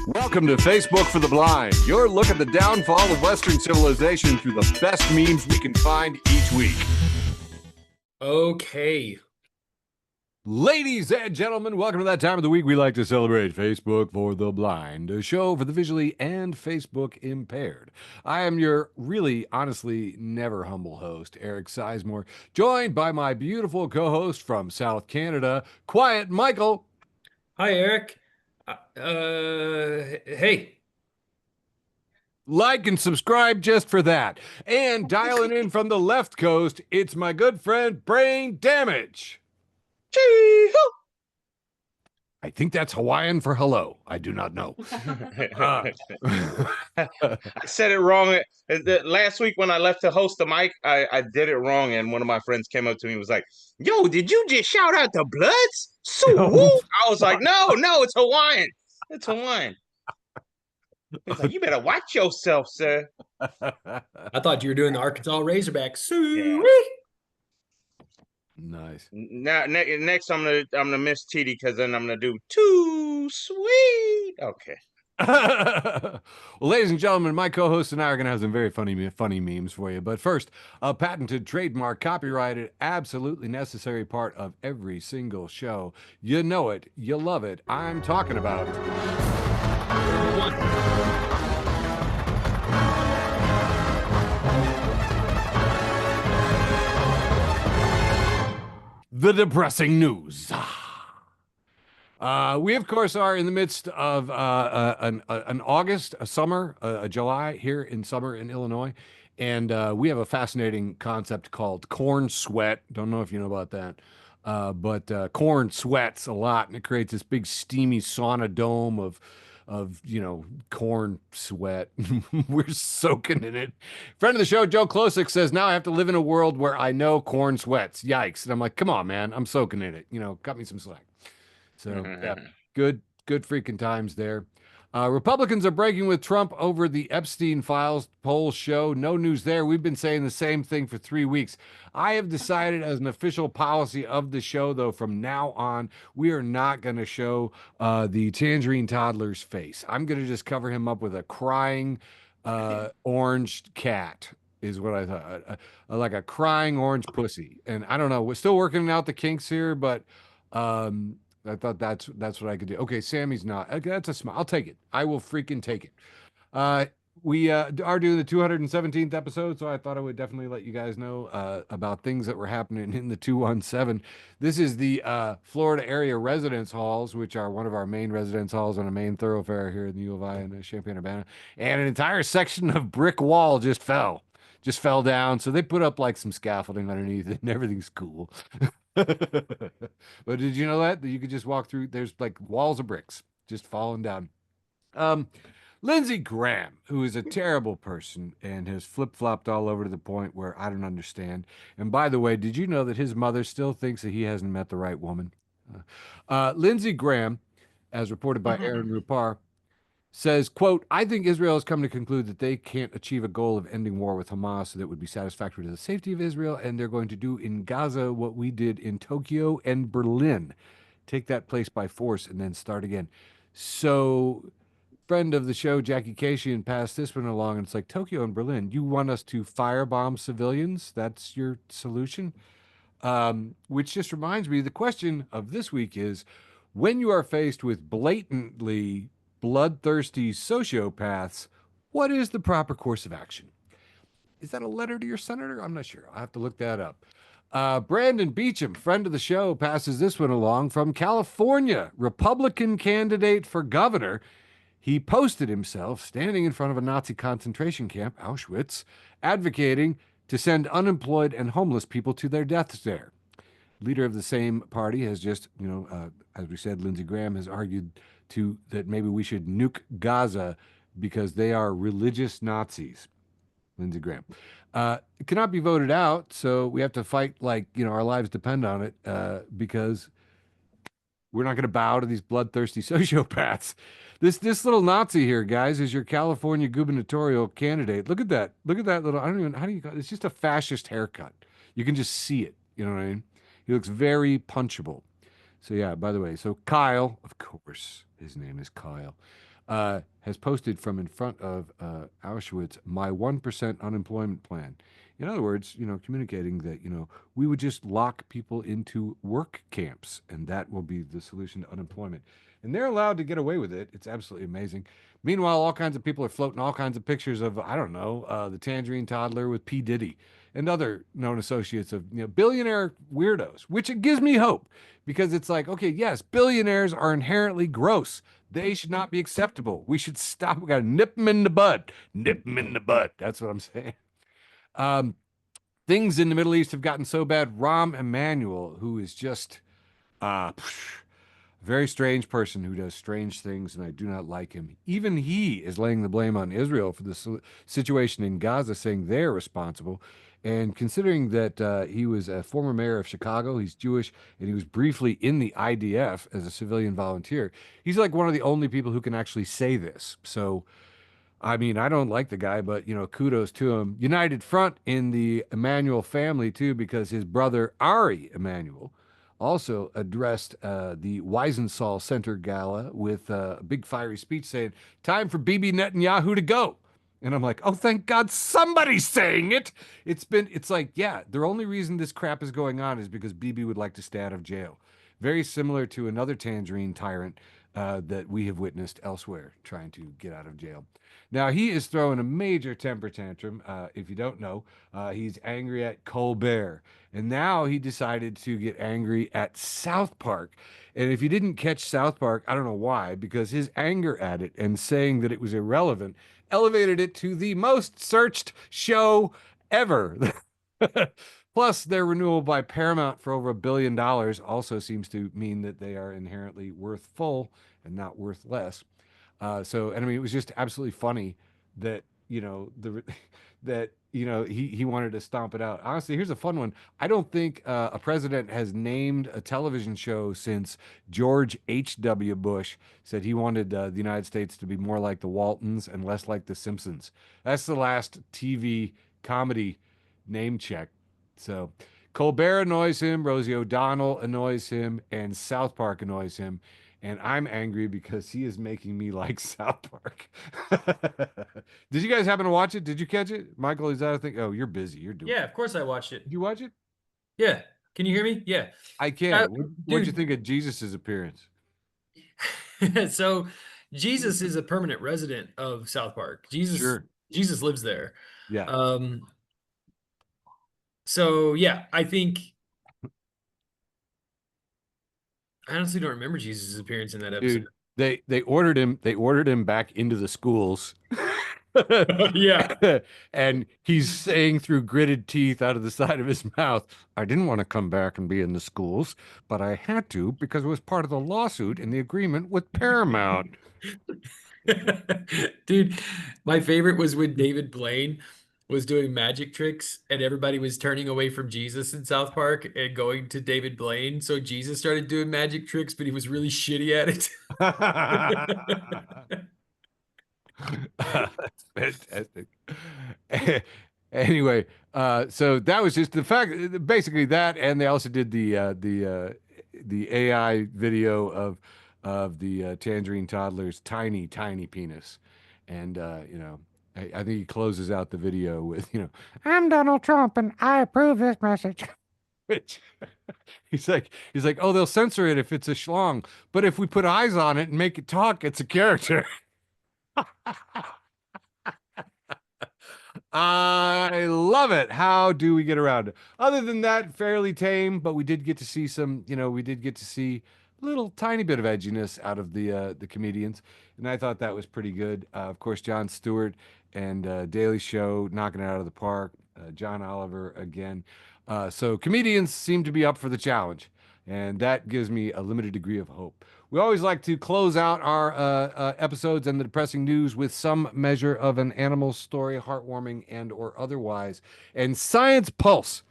Welcome to Facebook for the Blind, your look at the downfall of Western civilization through the best memes we can find each week. Okay. Ladies and gentlemen, welcome to that time of the week we like to celebrate Facebook for the Blind, a show for the visually and Facebook impaired. I am your really, honestly, never humble host, Eric Sizemore, joined by my beautiful co-host from South Canada, Quiet Michael. Hi, Eric. Hey. Like and subscribe just for that. And dialing in from the left coast, it's my good friend Brain Damage. I think that's Hawaiian for hello. I do not know. I said it wrong. Last week when I left to host the mic, I did it wrong, and one of my friends came up to me and was like, "Yo, did you just shout out the Bloods?" So I was like, "No, it's Hawaiian. It's Hawaiian." He's like, "You better watch yourself, sir." I thought you were doing the Arkansas Razorbacks. Yeah. Nice. Now, next I'm gonna miss TD because then I'm gonna do too sweet. Okay. Well, ladies and gentlemen, my co-host and I are going to have some very funny memes for you. But first, a patented, trademark, copyrighted, absolutely necessary part of every single show. You know it. You love it. I'm talking about... the depressing news. We, of course, are in the midst of an August, a summer, a July here in summer in Illinois. And we have a fascinating concept called corn sweat. Don't know if you know about that. But corn sweats a lot, and it creates this big steamy sauna dome of corn sweat. We're soaking in it. Friend of the show, Joe Klosick, says, now I have to live in a world where I know corn sweats. Yikes. And I'm like, come on, man. I'm soaking in it. Cut me some slack. So yeah, good freaking times there. Republicans are breaking with Trump over the Epstein files. Polls show no news there. We've been saying the same thing for 3 weeks. I have decided as an official policy of the show, though, from now on, we are not going to show the tangerine toddler's face. I'm going to just cover him up with a crying orange cat is what I thought. Like a crying orange pussy. And I don't know. We're still working out the kinks here, but I thought that's what I could do. Okay, Sammy's not. Okay, that's a smile. I'll take it. I will freaking take it. We are doing the 217th episode, so I thought I would definitely let you guys know about things that were happening in the 217. This is the Florida area residence halls, which are one of our main residence halls on a main thoroughfare here in the U of I in Champaign-Urbana. And an entire section of brick wall just fell down. So they put up like some scaffolding underneath it, and everything's cool. But did you know that you could just walk through? There's like walls of bricks just falling down. Lindsey Graham, who is a terrible person and has flip-flopped all over to the point where I don't understand. And by the way, did you know that his mother still thinks that he hasn't met the right woman? Lindsey Graham, as reported by Aaron Rupar, says, quote, I think Israel has come to conclude that they can't achieve a goal of ending war with Hamas that would be satisfactory to the safety of Israel, and they're going to do in Gaza what we did in Tokyo and Berlin. Take that place by force and then start again. So, friend of the show, Jackie Kashian, passed this one along, and it's like, Tokyo and Berlin, you want us to firebomb civilians? That's your solution? Which just reminds me, the question of this week is, when you are faced with blatantly bloodthirsty sociopaths, what is the proper course of action? Is that a letter to your senator? I'm not sure. I'll have to look that up. Brandon Beecham, friend of the show, passes this one along from California, Republican candidate for governor. He posted himself standing in front of a Nazi concentration camp, Auschwitz, advocating to send unemployed and homeless people to their deaths there. Leader of the same party has just, as we said, Lindsey Graham has argued that maybe we should nuke Gaza because they are religious Nazis. Lindsey Graham. It cannot be voted out, so we have to fight like, our lives depend on it because we're not going to bow to these bloodthirsty sociopaths. This little Nazi here, guys, is your California gubernatorial candidate. Look at that. Look at that little, I don't even, how do you call it? It's just a fascist haircut. You can just see it. You know what I mean? He looks very punchable. So yeah, by the way, so Kyle, of course, his name is Kyle. has posted from in front of Auschwitz my 1% unemployment plan. In other words, communicating that, we would just lock people into work camps and that will be the solution to unemployment. And they're allowed to get away with it. It's absolutely amazing. Meanwhile, all kinds of people are floating all kinds of pictures of, I don't know, the tangerine toddler with P. Diddy and other known associates of billionaire weirdos, which it gives me hope because it's like, okay, yes, billionaires are inherently gross. They should not be acceptable. We should stop. We got to nip them in the bud. Nip them in the bud. That's what I'm saying. Um, Things in the Middle East have gotten so bad. Rahm Emanuel, who is just a very strange person who does strange things, and I do not like him. Even he is laying the blame on Israel for the situation in Gaza, saying they're responsible. And considering that he was a former mayor of Chicago, he's Jewish, and he was briefly in the IDF as a civilian volunteer, he's like one of the only people who can actually say this. So I mean, I don't like the guy, but kudos to him. United Front in the Emanuel family too, because his brother Ari Emanuel also addressed the Wiesenthal Center Gala with a big fiery speech saying, "Time for Bibi Netanyahu to go." And I'm like, oh, thank God somebody's saying it. It's like, yeah, the only reason this crap is going on is because Bibi would like to stay out of jail. Very similar to another tangerine tyrant that we have witnessed elsewhere trying to get out of jail. Now, he is throwing a major temper tantrum. If you don't know, he's angry at Colbert. And now he decided to get angry at South Park. And if you didn't catch South Park, I don't know why, because his anger at it and saying that it was irrelevant elevated it to the most searched show ever. Plus, their renewal by Paramount for over $1 billion also seems to mean that they are inherently worth full and not worth less. And I mean, it was just absolutely funny that he wanted to stomp it out. Honestly, here's a fun one. I don't think a president has named a television show since George H.W. Bush said he wanted the United States to be more like the Waltons and less like the Simpsons. That's the last TV comedy name check. So Colbert annoys him, Rosie O'Donnell annoys him, and South Park annoys him. And I'm angry because he is making me like South Park. Did you guys happen to watch it? Did you catch it? Michael, is that a thing? Oh, you're busy. You're doing Yeah, of course I watched it. Did you watch it? Yeah. Can you hear me? Yeah. I can. What'd you think of Jesus' appearance? So Jesus is a permanent resident of South Park. Jesus lives there. Yeah. So yeah, I think I honestly don't remember Jesus' appearance in that episode. Dude, they ordered him back into the schools. Yeah. And he's saying through gritted teeth out of the side of his mouth, I didn't want to come back and be in the schools, but I had to because it was part of the lawsuit and the agreement with Paramount. Dude, my favorite was when David Blaine was doing magic tricks and everybody was turning away from Jesus in South Park and going to David Blaine. So Jesus started doing magic tricks, but he was really shitty at it. That's fantastic. Anyway, so that was just the fact. Basically, that, and they also did the AI video of the tangerine toddler's tiny penis, and I think he closes out the video with I'm Donald Trump and I approve this message. Which he's like, oh, they'll censor it if it's a schlong, but if we put eyes on it and make it talk, it's a character. I love it. How do we get around it? Other than that, fairly tame, but we did get to see a little tiny bit of edginess out of the comedians, and I thought that was pretty good. Of course, Jon Stewart and Daily Show knocking it out of the park. John Oliver again. So comedians seem to be up for the challenge, and that gives me a limited degree of hope. We always like to close out our episodes and the depressing news with some measure of an animal story, heartwarming and or otherwise. And Science Pulse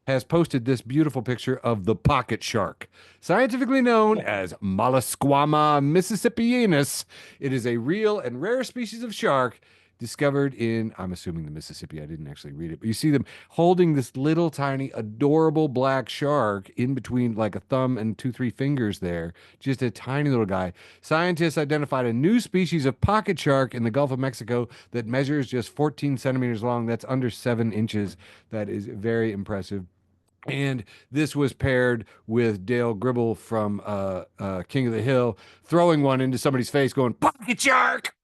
has posted this beautiful picture of the pocket shark, scientifically known as Mollusquama mississippianus. It is a real and rare species of shark discovered in, I'm assuming the Mississippi. I didn't actually read it, but you see them holding this little tiny, adorable black shark in between like a thumb and two, three fingers there. Just a tiny little guy. Scientists identified a new species of pocket shark in the Gulf of Mexico that measures just 14 centimeters long. That's under 7 inches. That is very impressive. And this was paired with Dale Gribble from King of the Hill throwing one into somebody's face, going "Pocket shark."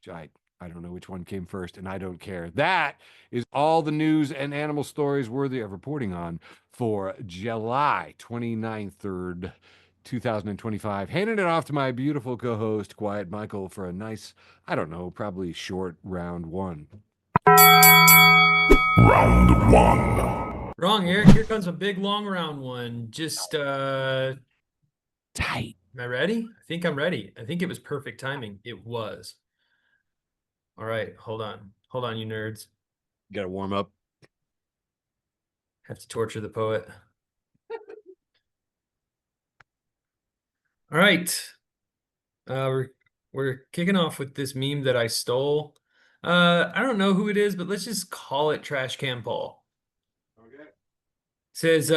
I don't know which one came first, and I don't care. That is all the news and animal stories worthy of reporting on for July 29th, 2025. Handing it off to my beautiful co-host, Quiet Michael, for a nice, I don't know, probably short round one. Round one. Wrong, Eric. Here comes a big long round one. Just Tight. am I ready? I think I'm ready. I think it was perfect timing. It was. All right, hold on. Hold on, you nerds. You gotta warm up. Have to torture the poet. All right. We're kicking off with this meme that I stole. I don't know who it is, but let's just call it Trash Can Paul. Okay. Says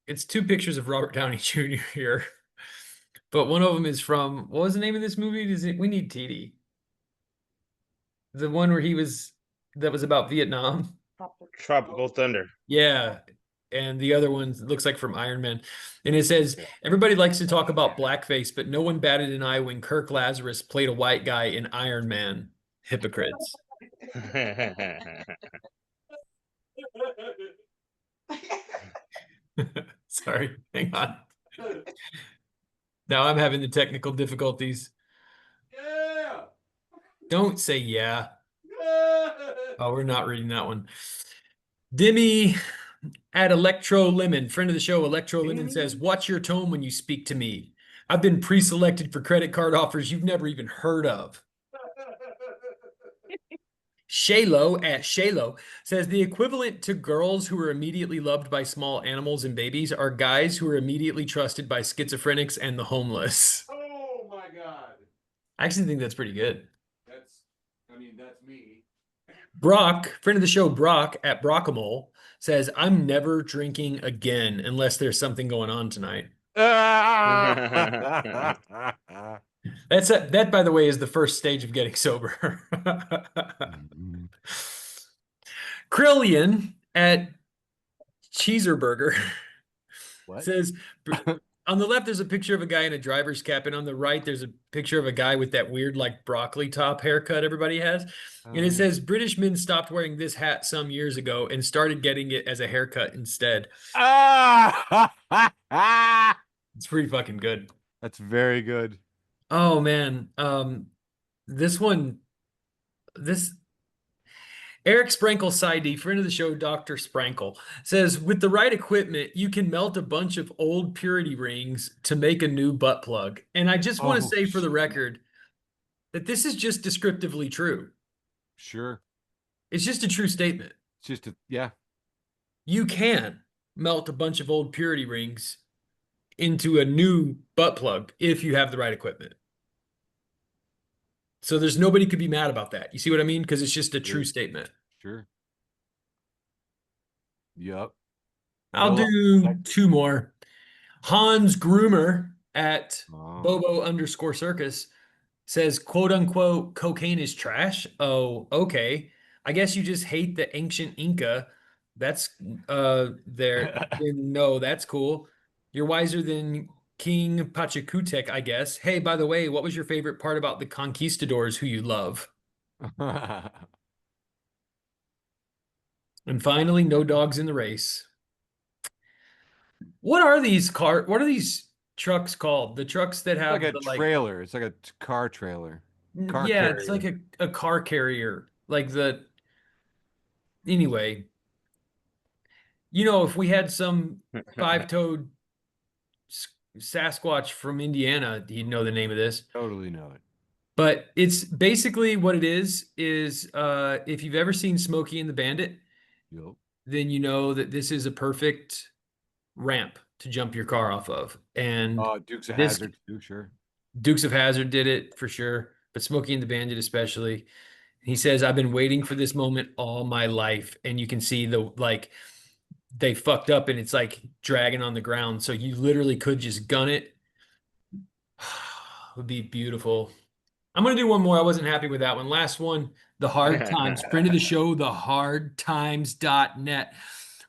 it's two pictures of Robert Downey Jr. here. But one of them is from, what was the name of this movie? We need TD. The one where that was about Vietnam. Tropical Thunder. Yeah. And the other one looks like from Iron Man. And it says, everybody likes to talk about blackface, but no one batted an eye when Kirk Lazarus played a white guy in Iron Man. Hypocrites. Sorry, hang on. Now I'm having the technical difficulties. Yeah. Don't say yeah. Oh, we're not reading that one. Dimmy at Electro Lemon, friend of the show, Electro Lemon says, watch your tone when you speak to me. I've been pre-selected for credit card offers you've never even heard of. Shaylo at Shaylo says the equivalent to girls who are immediately loved by small animals and babies are guys who are immediately trusted by schizophrenics and the homeless. Oh my God. I actually think that's pretty good. That's me. Brock, friend of the show, Brock at Brockamole says, I'm never drinking again unless there's something going on tonight. That, by the way, is the first stage of getting sober. Krillian at Cheeserburger says, on the left, there's a picture of a guy in a driver's cap, and on the right, there's a picture of a guy with that weird, like, broccoli top haircut everybody has. And it says, British men stopped wearing this hat some years ago and started getting it as a haircut instead. It's pretty fucking good. That's very good. Oh, man. Eric Sprankle Side, friend of the show, Dr. Sprankle, says, with the right equipment, you can melt a bunch of old purity rings to make a new butt plug. And I just want to say for the record that this is just descriptively true. Sure. It's just a true statement. It's just yeah. You can melt a bunch of old purity rings into a new butt plug if you have the right equipment. So there's nobody could be mad about that. You see what I mean? Because it's just a true statement. Sure. Yep. I'll do two more. Hans Groomer at Bobo_circus says, quote unquote, cocaine is trash. Oh, okay. I guess you just hate the ancient Inca. That's there. No, that's cool. You're wiser than King Pachacutec, I guess. Hey, by the way, what was your favorite part about the conquistadors who you love? And finally, no dogs in the race. What are these trucks called? The trucks that have like a trailer. It's like a car trailer. Carrier. It's like a car carrier. Anyway, if we had some five-toed Sasquatch from Indiana, he'd know the name of this. Totally know it. But it's basically what it is if you've ever seen Smokey and the Bandit, then you know that this is a perfect ramp to jump your car off of. And Dukes of Hazzard too, sure. Dukes of Hazzard did it for sure, but Smokey and the Bandit especially. He says, I've been waiting for this moment all my life. And you can see they fucked up and it's like dragging on the ground. So you literally could just gun it. It would be beautiful. I'm going to do one more. I wasn't happy with that one. Last one, The Hard Times. Friend of the show, thehardtimes.net.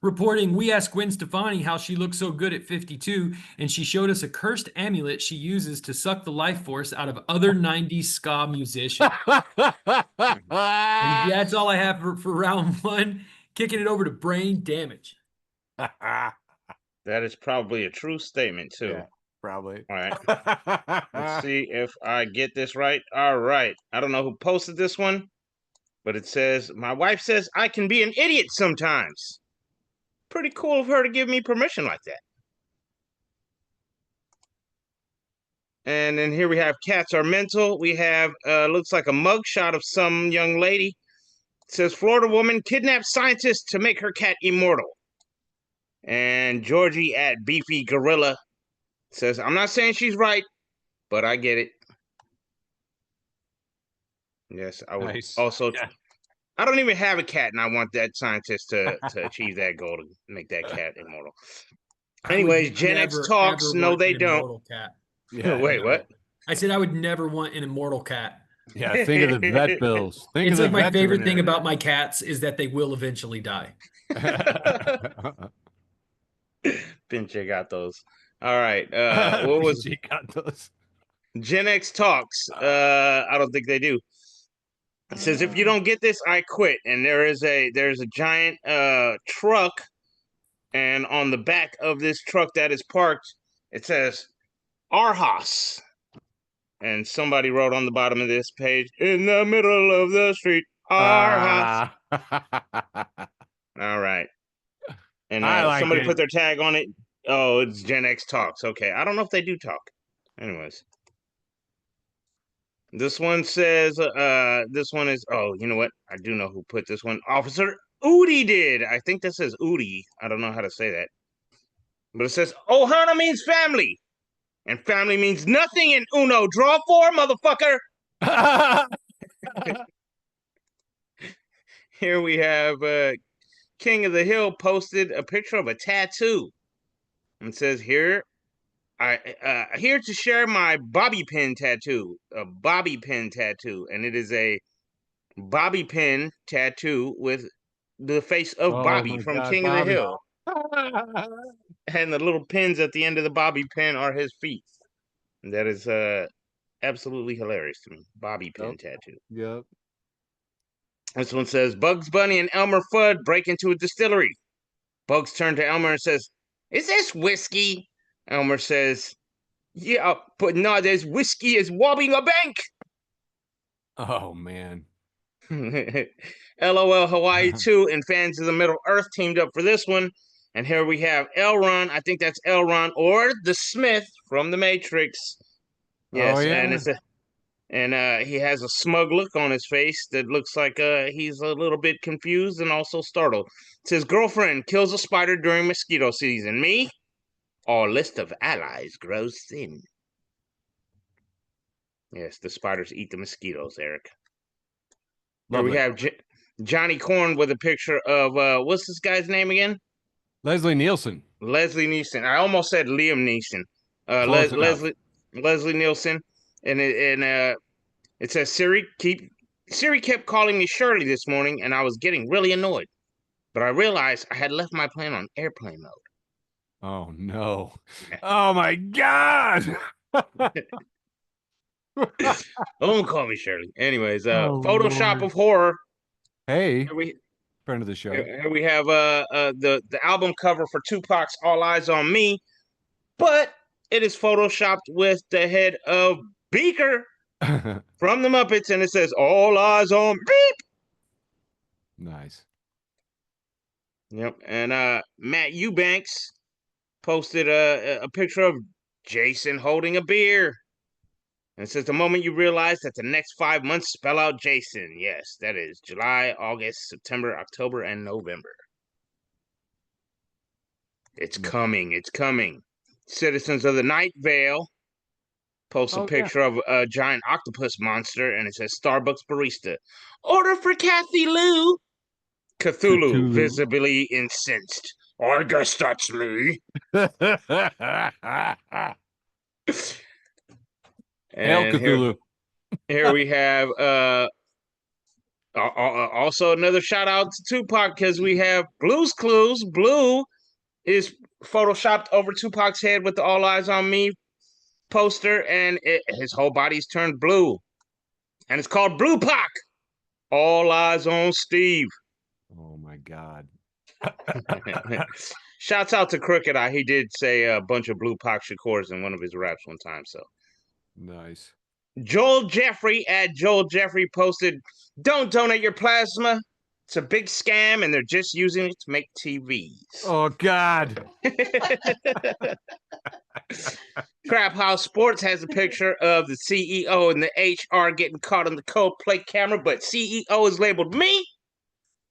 Reporting, we asked Gwen Stefani how she looked so good at 52, and she showed us a cursed amulet she uses to suck the life force out of other 90s ska musicians. And that's all I have for round one. Kicking it over to Brain Damage. That is probably a true statement, too. Yeah, probably. All right. Let's see if I get this right. All right. I don't know who posted this one, but it says, my wife says I can be an idiot sometimes. Pretty cool of her to give me permission like that. And then here we have Cats Are Mental. We have, looks like a mugshot of some young lady. It says, Florida woman kidnaps scientist to make her cat immortal. And Georgie at Beefy Gorilla says, I'm not saying she's right, but I get it. Yes, I would Nice. also. Yeah. I don't even have a cat, and I want that scientist to achieve that goal to make that cat immortal. Anyways, Gen X talks. No, they don't. Immortal cat. Yeah, Wait, what? I said I would never want an immortal cat. Yeah, think of the vet bills. Think It's of like the my favorite thing veterinary. about my cats is that they will eventually die. Pinche gatos. All right. What was Pinche gatos. Gen X talks? I don't think they do. It says, if you don't get this, I quit. And there's a giant truck, and on the back of this truck that is parked, it says Arhas. And somebody wrote on the bottom of this page, in the middle of the street, Arhas. All right. And I like somebody it. put their tag on it. Oh, it's Gen X Talks. Okay. I don't know if they do talk. Anyways. This one says, this one is, oh, you know what? I do know who put this one. Officer Udi did. I think that says Udi. I don't know how to say that. But it says, Ohana means family. And family means nothing in Uno. Draw 4, motherfucker. Here we have King of the Hill posted a picture of a tattoo. And says, here to share my bobby pin tattoo. A bobby pin tattoo. And it is a bobby pin tattoo with the face of Bobby from God, King Bobby. of the Hill. And the little pins at the end of the bobby pin are his feet. And that is absolutely hilarious to me. Bobby pin tattoo. Yep. This one says, Bugs Bunny and Elmer Fudd break into a distillery. Bugs turns to Elmer and says, is this whiskey? Elmer says, yeah, but no, there's whiskey is robbing a bank. Oh, man. LOL Hawaii 2 and fans of the Middle Earth teamed up for this one. And here we have Elron. I think that's Elron or the Smith from the Matrix. Yes, Oh, yeah. and it's he has a smug look on his face that looks like he's a little bit confused and also startled. It says, girlfriend kills a spider during mosquito season. Me? Our list of allies grows thin. Yes, the spiders eat the mosquitoes, Eric. Lovely. Here we have Johnny Corn with a picture of, what's this guy's name again? Leslie Nielsen. Leslie Neeson. I almost said Liam Neeson. Close enough. Leslie Nielsen. And it says, Siri kept calling me Shirley this morning, and I was getting really annoyed. But I realized I had left my plan on airplane mode. Oh, no. Oh, my God. Don't call me Shirley. Anyways, Oh, Photoshop Lord. of Horror. Hey, Here friend of the show. we have the album cover for Tupac's All Eyes on Me, but it is photoshopped with the head of Beaker from the Muppets, and it says All Eyes on Beep. Nice. Yep, and Matt Eubanks posted a picture of Jason holding a beer. And it says, the moment you realize that the next 5 months spell out Jason. Yes, that is July, August, September, October, and November. It's coming. It's coming. Citizens of the Night Vale posts a Oh, yeah. picture of a giant octopus monster, and it says Starbucks barista. Order for Kathy Lou. Cthulhu, Cthulhu. visibly incensed. I guess that's me. Hail And Cthulhu. here we have also another shout out to Tupac because we have Blue's Clues. Blue is photoshopped over Tupac's head with the All Eyes on Me poster, and his whole body's turned blue. And it's called Blue Pac. All Eyes on Steve. Oh my God. Shouts out to Crooked Eye. He did say a bunch of Blue Pac Shakurs in one of his raps one time. So Nice. Joel Jeffrey at Joel Jeffrey posted, "Don't donate your plasma. It's a big scam, and they're just using it to make TVs." Oh God. Crap House Sports has a picture of the CEO and the HR getting caught on the cold plate camera, but CEO is labeled me.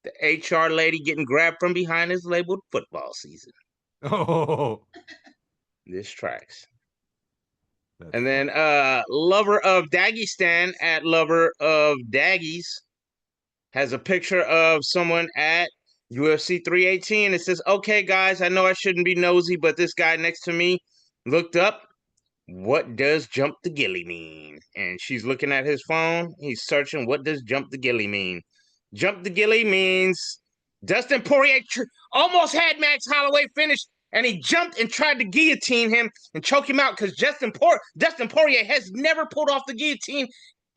The HR lady getting grabbed from behind is labeled football season. Oh. This tracks. That's And then Lover of Dagestan at Lover of Daggies has a picture of someone at UFC 318. It says, "Okay, guys, I know I shouldn't be nosy, but this guy next to me looked up. What does jump the gilly mean?" And she's looking at his phone. He's searching, what does jump the gilly mean? Jump the gilly means Dustin Poirier almost had Max Holloway finished, and he jumped and tried to guillotine him and choke him out because Dustin Poirier has never pulled off the guillotine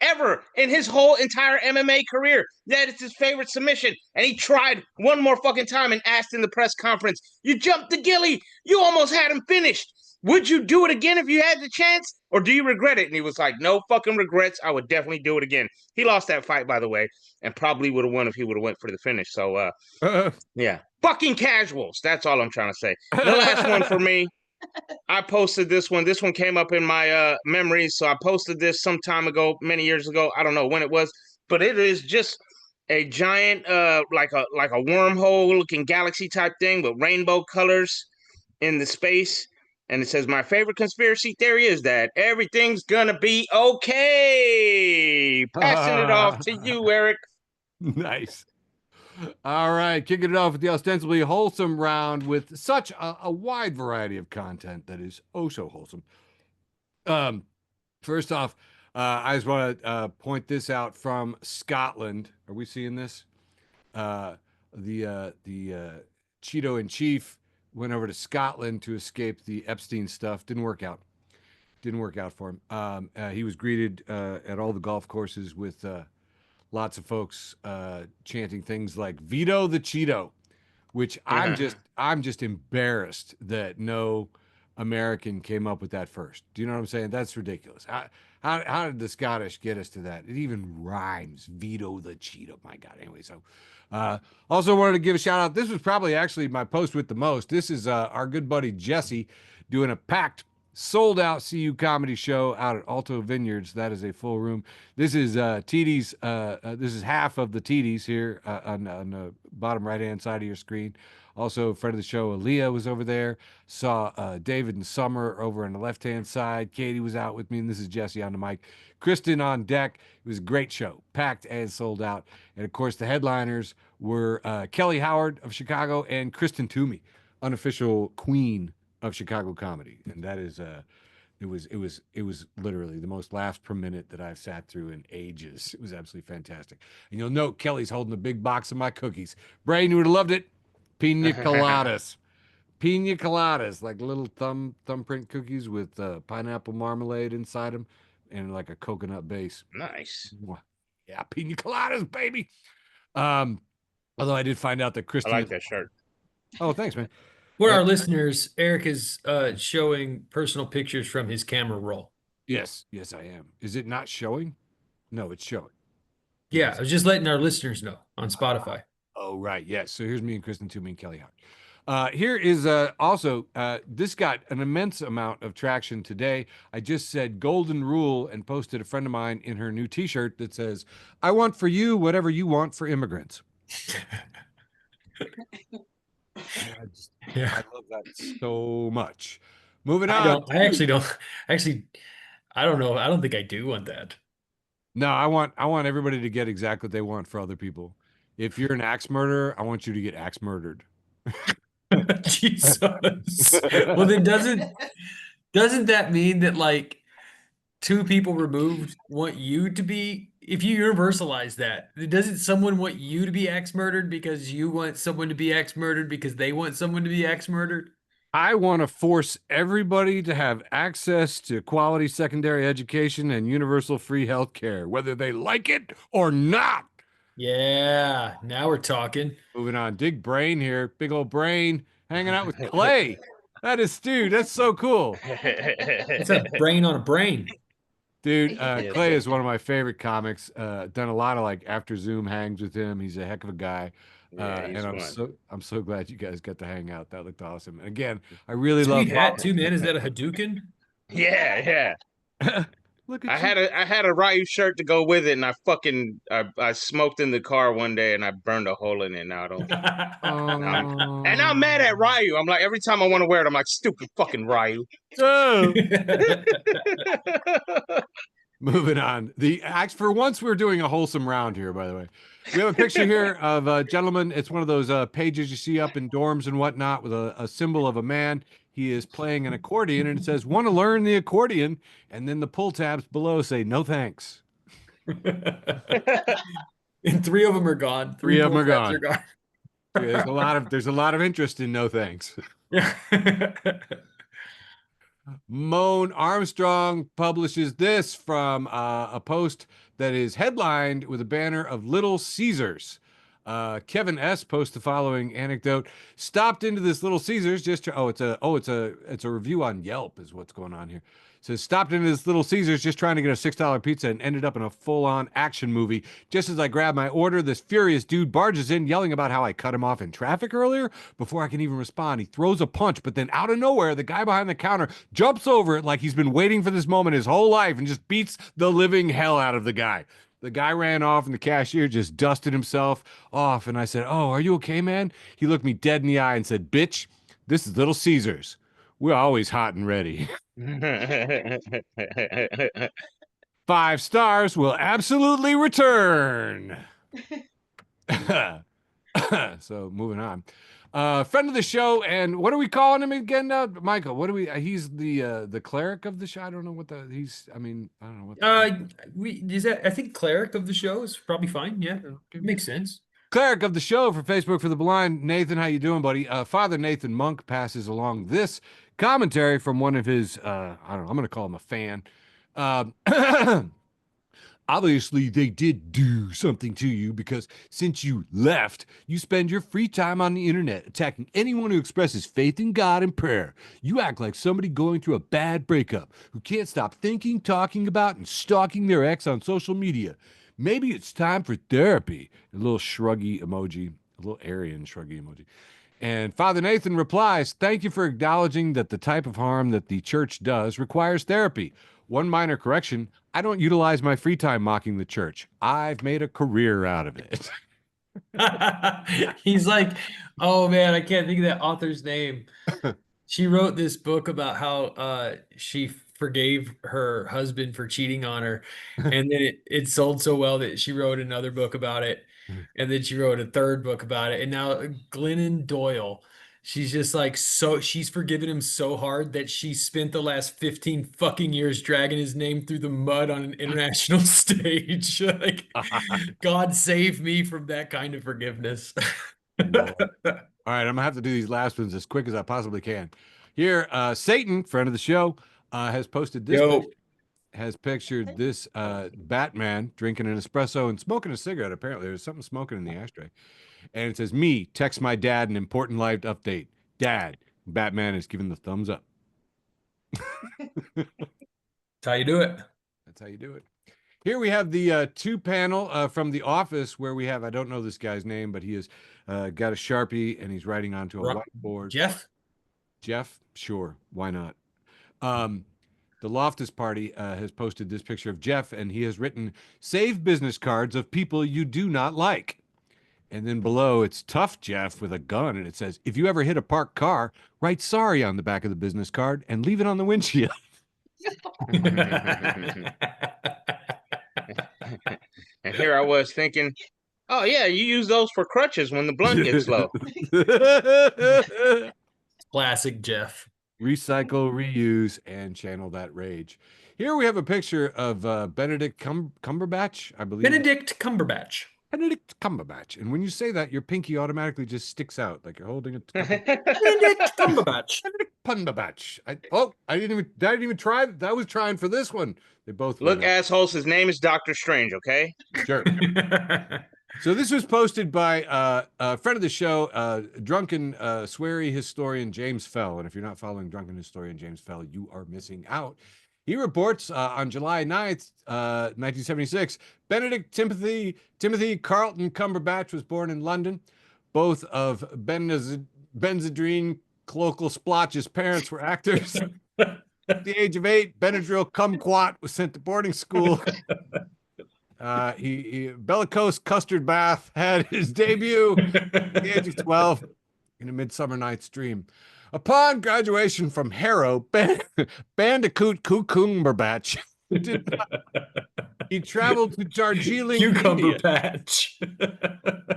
ever in his whole entire MMA career. That is his favorite submission. And he tried one more fucking time and asked in the press conference, "You jumped the gilly. You almost had him finished. Would you do it again if you had the chance? Or do you regret it?" And he was like, "No fucking regrets. I would definitely do it again." He lost that fight, by the way, and probably would have won if he would have went for the finish. So, yeah. Fucking casuals. That's all I'm trying to say. The last one for me, I posted this one. This one came up in my memories. So I posted this some time ago, many years ago. I don't know when it was, but it is just a giant, like a wormhole looking galaxy type thing with rainbow colors in the space. And it says, "My favorite conspiracy theory is that everything's gonna be okay." Passing it off to you, Eric. Nice. All right, kicking it off with the ostensibly wholesome round with such a wide variety of content that is oh so wholesome. First off, I just want to point this out from Scotland. Are we seeing this? The Cheeto in chief went over to Scotland to escape the Epstein stuff. Didn't work out. Didn't work out for him. He was greeted at all the golf courses with lots of folks chanting things like "Veto the Cheeto," which I'm just embarrassed that no American came up with that first. Do you know what I'm saying? That's ridiculous. How did the Scottish get us to that? It even rhymes. Veto the Cheeto. My God. Anyway, so also wanted to give a shout out. This was probably actually my post with the most. This is our good buddy Jesse doing a packed, sold out CU comedy show out at Alto Vineyards. That is a full room. This is TD's. This is half of the TD's here on the bottom right hand side of your screen. Also, friend of the show, Aaliyah was over there. Saw David and Summer over on the left hand side. Katie was out with me, and this is Jesse on the mic. Kristen on deck. It was a great show, packed and sold out. And of course, the headliners were Kelly Howard of Chicago and Kristen Toomey, unofficial queen of Chicago comedy. And that is it was literally the most laughs per minute that I've sat through in ages. It was absolutely fantastic. And you'll note Kelly's holding a big box of my cookies. Braden, you would have loved it. Pina coladas. Pina coladas, like little thumbprint cookies with pineapple marmalade inside them and like a coconut base. Nice. Yeah, pina coladas, baby. Although I did find out that I Kristen like that shirt. Oh, thanks, man. For our listeners, Eric is showing personal pictures from his camera roll. Yes, I am. Is it not showing? No, it's showing. Yeah, I was just letting our listeners know on Spotify. Oh, right. Yes. So here's me and Kristen Toomey and Kelly Howard. Here is also, this got an immense amount of traction today. I just said golden rule and posted a friend of mine in her new t-shirt that says, "I want for you whatever you want for immigrants." I love that so much. Moving on. I actually don't. Actually, I don't know. I don't think I do want that. No, I want everybody to get exactly what they want for other people. If you're an axe murderer, I want you to get axe murdered. Jesus. Well, then doesn't that mean that like two people removed want you to be, if you universalize that, doesn't someone want you to be axe murdered because you want someone to be axe murdered because they want someone to be axe murdered? I want to force everybody to have access to quality secondary education and universal free health care, whether they like it or not. Yeah, now we're talking. Moving on. Dig Brain here. Big old brain hanging out with Clay. That is, dude, that's so cool. It's a brain on a brain. Dude, Yeah. Clay is one of my favorite comics. Done a lot of like after Zoom hangs with him. He's a heck of a guy. Yeah, he's And fun. I'm so glad you guys got to hang out. That looked awesome. And again, I really Sweet love hat too, man. Is that a Hadouken? Yeah, yeah. Look I at had you. a I had a Ryu shirt to go with it, and I smoked in the car one day, and I burned a hole in it. Now I don't. Now I'm mad at Oh. Ryu. I'm like every time I want to wear it, I'm like stupid fucking Ryu. Oh. Moving on. The axe, for once, we're doing a wholesome round here, by the way. We have a picture here of a gentleman. It's one of those pages you see up in dorms and whatnot with a symbol of a man. He is playing an accordion and it says, "Want to learn the accordion?" And then the pull tabs below say, "No thanks." And three of them are gone. Three Three of them pull are tabs are gone. gone. There's a lot of interest in no thanks. Yeah. Moan Armstrong publishes this from a post that is headlined with a banner of Little Caesars. Kevin S. posts the following anecdote: stopped into this Little Caesars just to, it's a review on Yelp is what's going on here. It says stopped into this Little Caesars just trying to get a $6 pizza and ended up in a full-on action movie. Just as I grab my order, this furious dude barges in yelling about how I cut him off in traffic earlier. Before I can even respond, he throws a punch, but then out of nowhere, the guy behind the counter jumps over it like he's been waiting for this moment his whole life and just beats the living hell out of the guy. The guy ran off and the cashier just dusted himself off. And I said, "Oh, are you okay, man?" He looked me dead in the eye and said, "Bitch, this is Little Caesars. We're always hot and ready." 5 stars will absolutely return. So moving on. Friend of the show, and what are we calling him again now? Michael, what do we he's the cleric of the show. I don't know what the he's I mean, I don't know what I think cleric of the show is probably fine. Yeah, makes sense. Cleric of the show for Facebook for the Blind. Nathan, how you doing, buddy? Father Nathan Monk passes along this commentary from one of his I don't know, I'm gonna call him a fan. Obviously, they did do something to you because since you left, you spend your free time on the internet attacking anyone who expresses faith in God and prayer. You act like somebody going through a bad breakup who can't stop thinking, talking about, and stalking their ex on social media. Maybe it's time for therapy. A little shruggy emoji, a little Aryan shruggy emoji. And Father Nathan replies, "Thank you for acknowledging that the type of harm that the church does requires therapy. One minor correction: I don't utilize my free time mocking the church. I've made a career out of it." He's like, oh man, I can't think of that author's name. She wrote this book about how she forgave her husband for cheating on her, and then it sold so well that she wrote another book about it, and then she wrote a third book about it, and now Glennon Doyle, she's just like, so she's forgiven him so hard that she spent the last 15 fucking years dragging his name through the mud on an international stage. Like, God save me from that kind of forgiveness. Lord. All right, I'm gonna have to do these last ones as quick as I possibly can. Here, Satan, friend of the show, has posted this Yo. picture, has pictured this Batman drinking an espresso and smoking a cigarette. Apparently, there's something smoking in the ashtray, and it says, "Me text my dad an important life update. Dad." Batman is giving the thumbs up. That's how you do it. That's how you do it. Here we have the 2 panel from The Office where we have, I don't know this guy's name, but he has got a Sharpie and he's writing onto a whiteboard. Jeff? Jeff? Sure. Why not? The Loftus Party has posted this picture of Jeff and he has written, "Save business cards of people you do not like." And then below, it's Tough Jeff with a gun and it says, "If you ever hit a parked car, write sorry on the back of the business card and leave it on the windshield." And here I was thinking, oh yeah, you use those for crutches when the blunt gets low. Classic Jeff. Recycle, reuse, and channel that rage. Here we have a picture of Benedict Cumberbatch, I believe. Benedict Cumberbatch. Benedict Cumberbatch. And when you say that, your pinky automatically just sticks out like you're holding a Benedict Cumberbatch. Benedict Cumberbatch. I didn't even try. I was trying for this one. They both Look, assholes, his name is Doctor Strange, okay? Sure. So this was posted by a friend of the show, drunken sweary historian James Fell. And if you're not following drunken historian James Fell, you are missing out. He reports on July 9th, 1976, Benedict Timothy Carlton Cumberbatch was born in London. Both of Benzedrine colloquial splotch's parents were actors. At the age of 8, Benadryl Kumquat was sent to boarding school. Bellicose Custard Bath had his debut at the age of 12 in A Midsummer Night's Dream. Upon graduation from Harrow, Bandicoot Cucumberbatch he traveled to Darjeeling, Cucumber India. patch.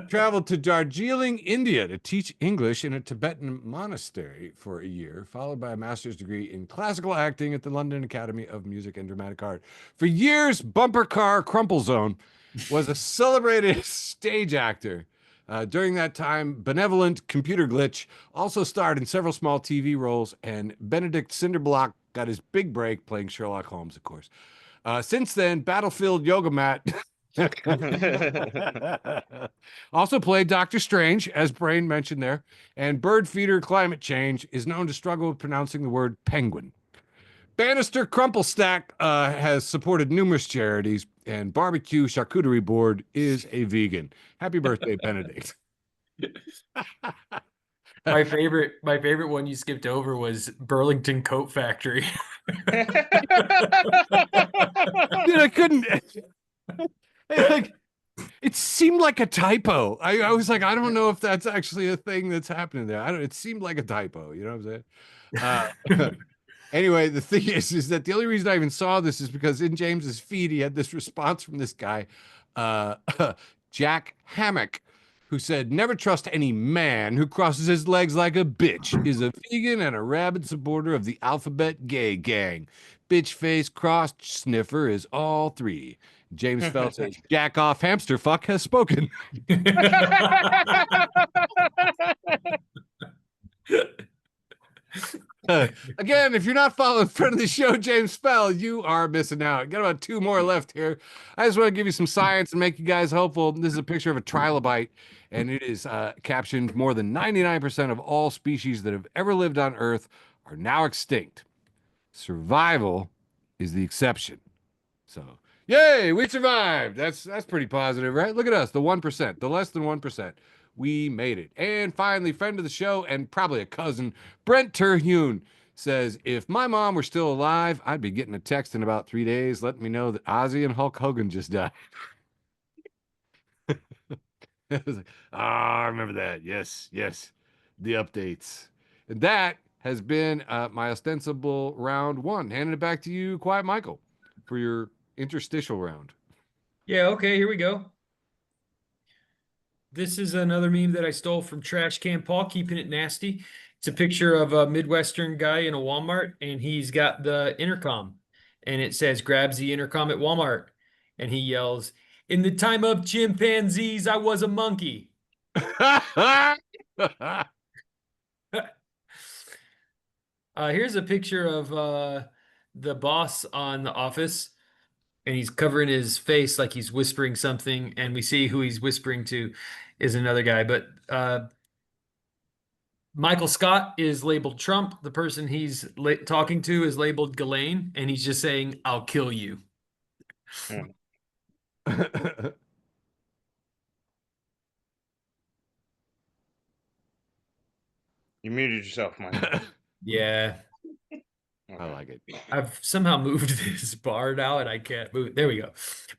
Traveled to Darjeeling, India to teach English in a Tibetan monastery for a year, followed by a master's degree in classical acting at the London Academy of Music and Dramatic Art. For years, Bumper Car Crumplezone was a celebrated stage actor. During that time, Benevolent Computer Glitch also starred in several small TV roles, and Benedict Cinderblock got his big break playing Sherlock Holmes, of course. Since then, Battlefield Yoga Mat also played Doctor Strange, as Brain mentioned there, and Bird Feeder Climate Change is known to struggle with pronouncing the word penguin. Bannister Crumplestack has supported numerous charities, and Barbecue Charcuterie Board is a vegan. Happy birthday, Benedict. My favorite one you skipped over was Burlington Coat Factory. Dude, I couldn't. It seemed like a typo. I was like, I don't know if that's actually a thing that's happening there. It seemed like a typo. You know what I'm saying? Anyway, the thing is that the only reason I even saw this is because in James's feed, he had this response from this guy, Jack Hammock, who said, never trust any man who crosses his legs like a bitch, is a vegan and a rabid supporter of the alphabet gay gang. Bitch face, cross sniffer is all three. James Fell says, jack off hamster fuck has spoken. Again, if you're not following friend of the show, James Fell, you are missing out. Got about 2 more left here. I just want to give you some science and make you guys hopeful. This is a picture of a trilobite, and it is captioned, more than 99% of all species that have ever lived on Earth are now extinct. Survival is the exception. So, yay, we survived. That's pretty positive, right? Look at us, the 1%, the less than 1%. We made it. And finally, friend of the show and probably a cousin, Brent Terhune says, if my mom were still alive, I'd be getting a text in about 3 days letting me know that Ozzy and Hulk Hogan just died. I was like, I remember that. Yes, the updates. And that has been my ostensible round 1. Handing it back to you, Quiet Michael, for your interstitial round. Yeah, okay, here we go. This is another meme that I stole from Trash Can Paul, keeping it nasty. It's a picture of a Midwestern guy in a Walmart, and he's got the intercom, and it says, grabs the intercom at Walmart, and he yells, in the time of chimpanzees, I was a monkey. Here's a picture of the boss on The Office, and he's covering his face like he's whispering something, and we see who he's whispering to is another guy. But Michael Scott is labeled Trump. The person he's talking to is labeled Ghislaine, and he's just saying, I'll kill you. You muted yourself, Mike. Yeah. I like it. I've somehow moved this bar now and I can't move it. There we go.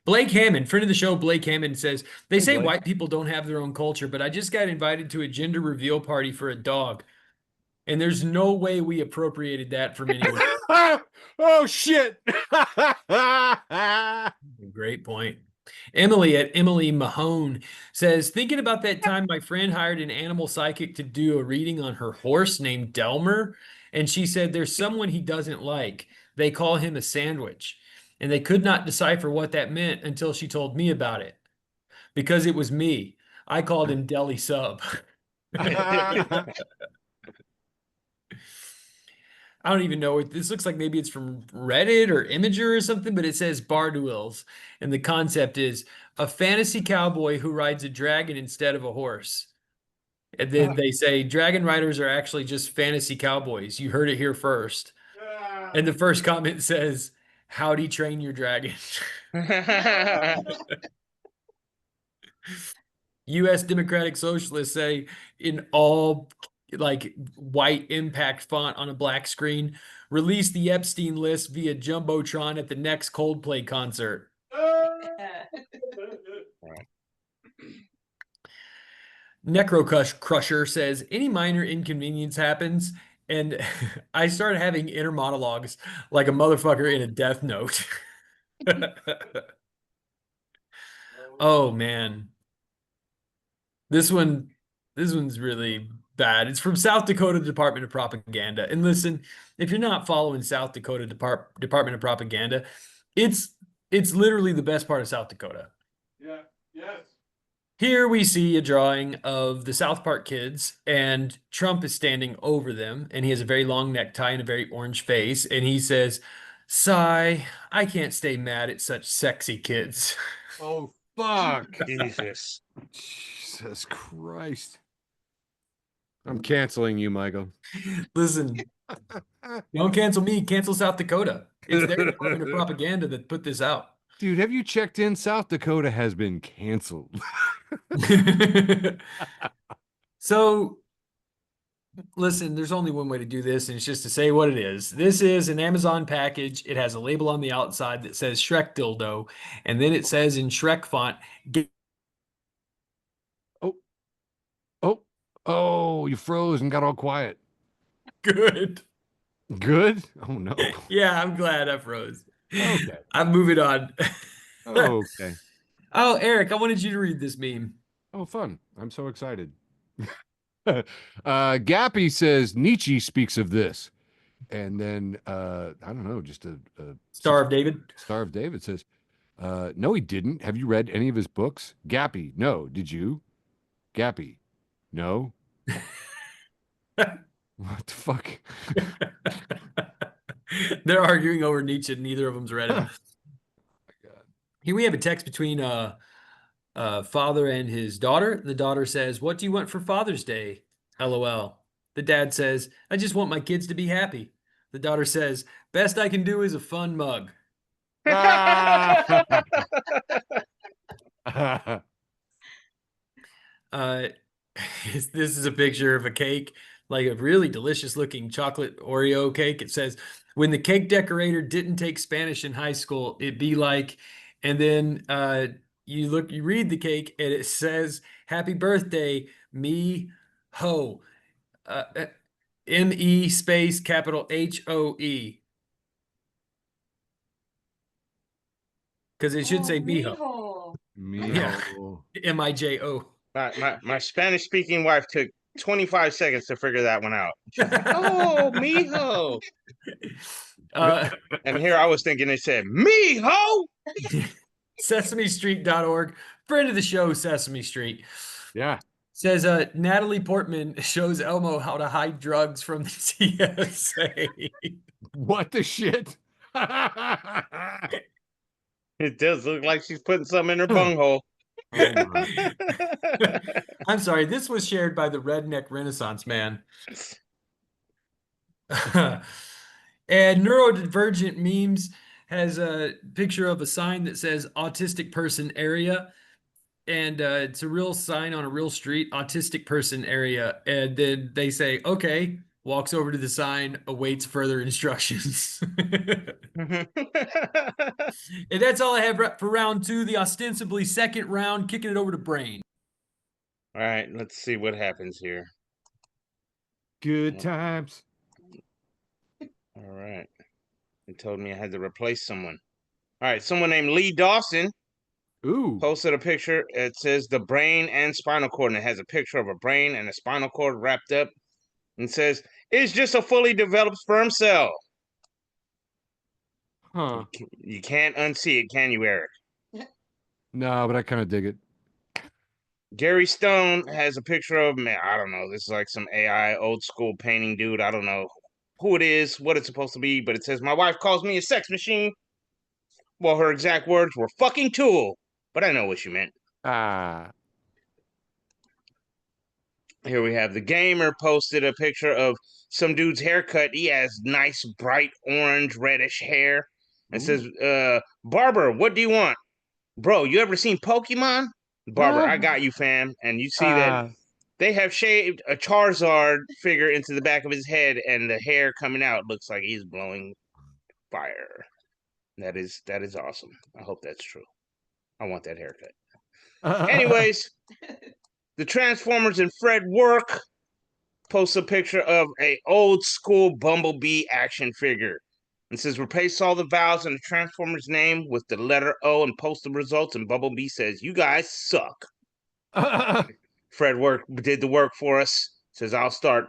Blake Hammond, friend of the show, Blake Hammond says, they say white people don't have their own culture, but I just got invited to a gender reveal party for a dog. And there's no way we appropriated that from anyone. Oh shit. Great point. Emily at Emily Mahone says, thinking about that time my friend hired an animal psychic to do a reading on her horse named Delmer. And she said, there's someone he doesn't like. They call him a sandwich. And they could not decipher what that meant until she told me about it. Because it was me. I called him Deli Sub. I don't even know. This looks like maybe it's from Reddit or Imager or something, but it says Barduils. And the concept is a fantasy cowboy who rides a dragon instead of a horse. And then they say dragon riders are actually just fantasy cowboys. You heard it here first. And the first comment says, howdy, train your dragon. U.S. Democratic Socialists say in all like white impact font on a black screen, release the Epstein list via Jumbotron at the next Coldplay concert. Necro Crusher says any minor inconvenience happens, and I started having inner monologues like a motherfucker in a death note. Oh man. This one's really bad. It's from South Dakota Department of Propaganda. And listen, if you're not following South Dakota Department of Propaganda, it's literally the best part of South Dakota. Yeah, yes. Here we see a drawing of the South Park kids, and Trump is standing over them, and he has a very long necktie and a very orange face, and he says, "Sigh, I can't stay mad at such sexy kids." Oh fuck. Jesus. Jesus Christ. I'm canceling you, Michael. Listen, don't cancel me, cancel South Dakota. It's their Department of Propaganda that put this out. Dude, have you checked in? South Dakota has been canceled. So, listen, there's only one way to do this, and it's just to say what it is. This is an Amazon package. It has a label on the outside that says Shrek dildo, and then it says in Shrek font, Oh, you froze and got all quiet. good. Good? Oh no. Yeah, I'm glad I froze. Okay. I'm moving on. Okay. Oh, Eric, I wanted you to read this meme. Oh, fun. I'm so excited. Gappy says Nietzsche speaks of this. And then I don't know, just a Star of David. Star of David says, no, he didn't. Have you read any of his books? Gappy, no. Did you? Gappy, no. What the fuck? They're arguing over Nietzsche. Neither of them's read it. Oh my God. Here we have a text between father and his daughter. The daughter says, "What do you want for Father's Day?" LOL. The dad says, "I just want my kids to be happy." The daughter says, "Best I can do is a fun mug." This is a picture of a cake, like a really delicious looking chocolate Oreo cake. It says, when the cake decorator didn't take Spanish in high school, it'd be like, and then you read the cake and it says, "Happy birthday, me ho." M-E space capital H-O-E. Because it should say mijo. Mijo. Yeah. M-I-J-O. My Spanish speaking wife took 25 seconds to figure that one out. She's like, "Oh, mijo." And here I was thinking it said mijo. SesameStreet.org, friend of the show, Sesame Street. Yeah. Says Natalie Portman shows Elmo how to hide drugs from the TSA. What the shit? It does look like she's putting something in her bunghole. Oh my. I'm sorry, this was shared by the Redneck Renaissance Man. And Neurodivergent Memes has a picture of a sign that says autistic person area. And it's a real sign on a real street, autistic person area. And then they say, okay, walks over to the sign, awaits further instructions. And that's all I have for round two, the ostensibly second round, kicking it over to Brain. All right, let's see what happens here. Good times. All right. They told me I had to replace someone. All right. Someone named Lee Dawson Ooh. posted a picture. It says the brain and spinal cord, and it has a picture of a brain and a spinal cord wrapped up, and says it's just a fully developed sperm cell. Huh. You can't unsee it, can you, Eric? No, but I kind of dig it. Gary Stone has a picture of, man, I don't know. This is like some AI old school painting dude. I don't know who it is, what it's supposed to be, but it says, my wife calls me a sex machine. Well, her exact words were fucking tool, but I know what she meant. Ah. Here we have the gamer posted a picture of some dude's haircut. He has nice, bright orange, reddish hair. And says, Barber, what do you want? Bro, you ever seen Pokemon? Barber, I got you, fam. And you see that they have shaved a Charizard figure into the back of his head, and the hair coming out looks like he's blowing fire. That is awesome. I hope that's true. I want that haircut. Anyways, the Transformers and Fred Work posts a picture of a old school Bumblebee action figure. It says, replace all the vowels in the Transformers name with the letter O and post the results. And Bumblebee says, you guys suck. Fred Work did the work for us. Says, I'll start.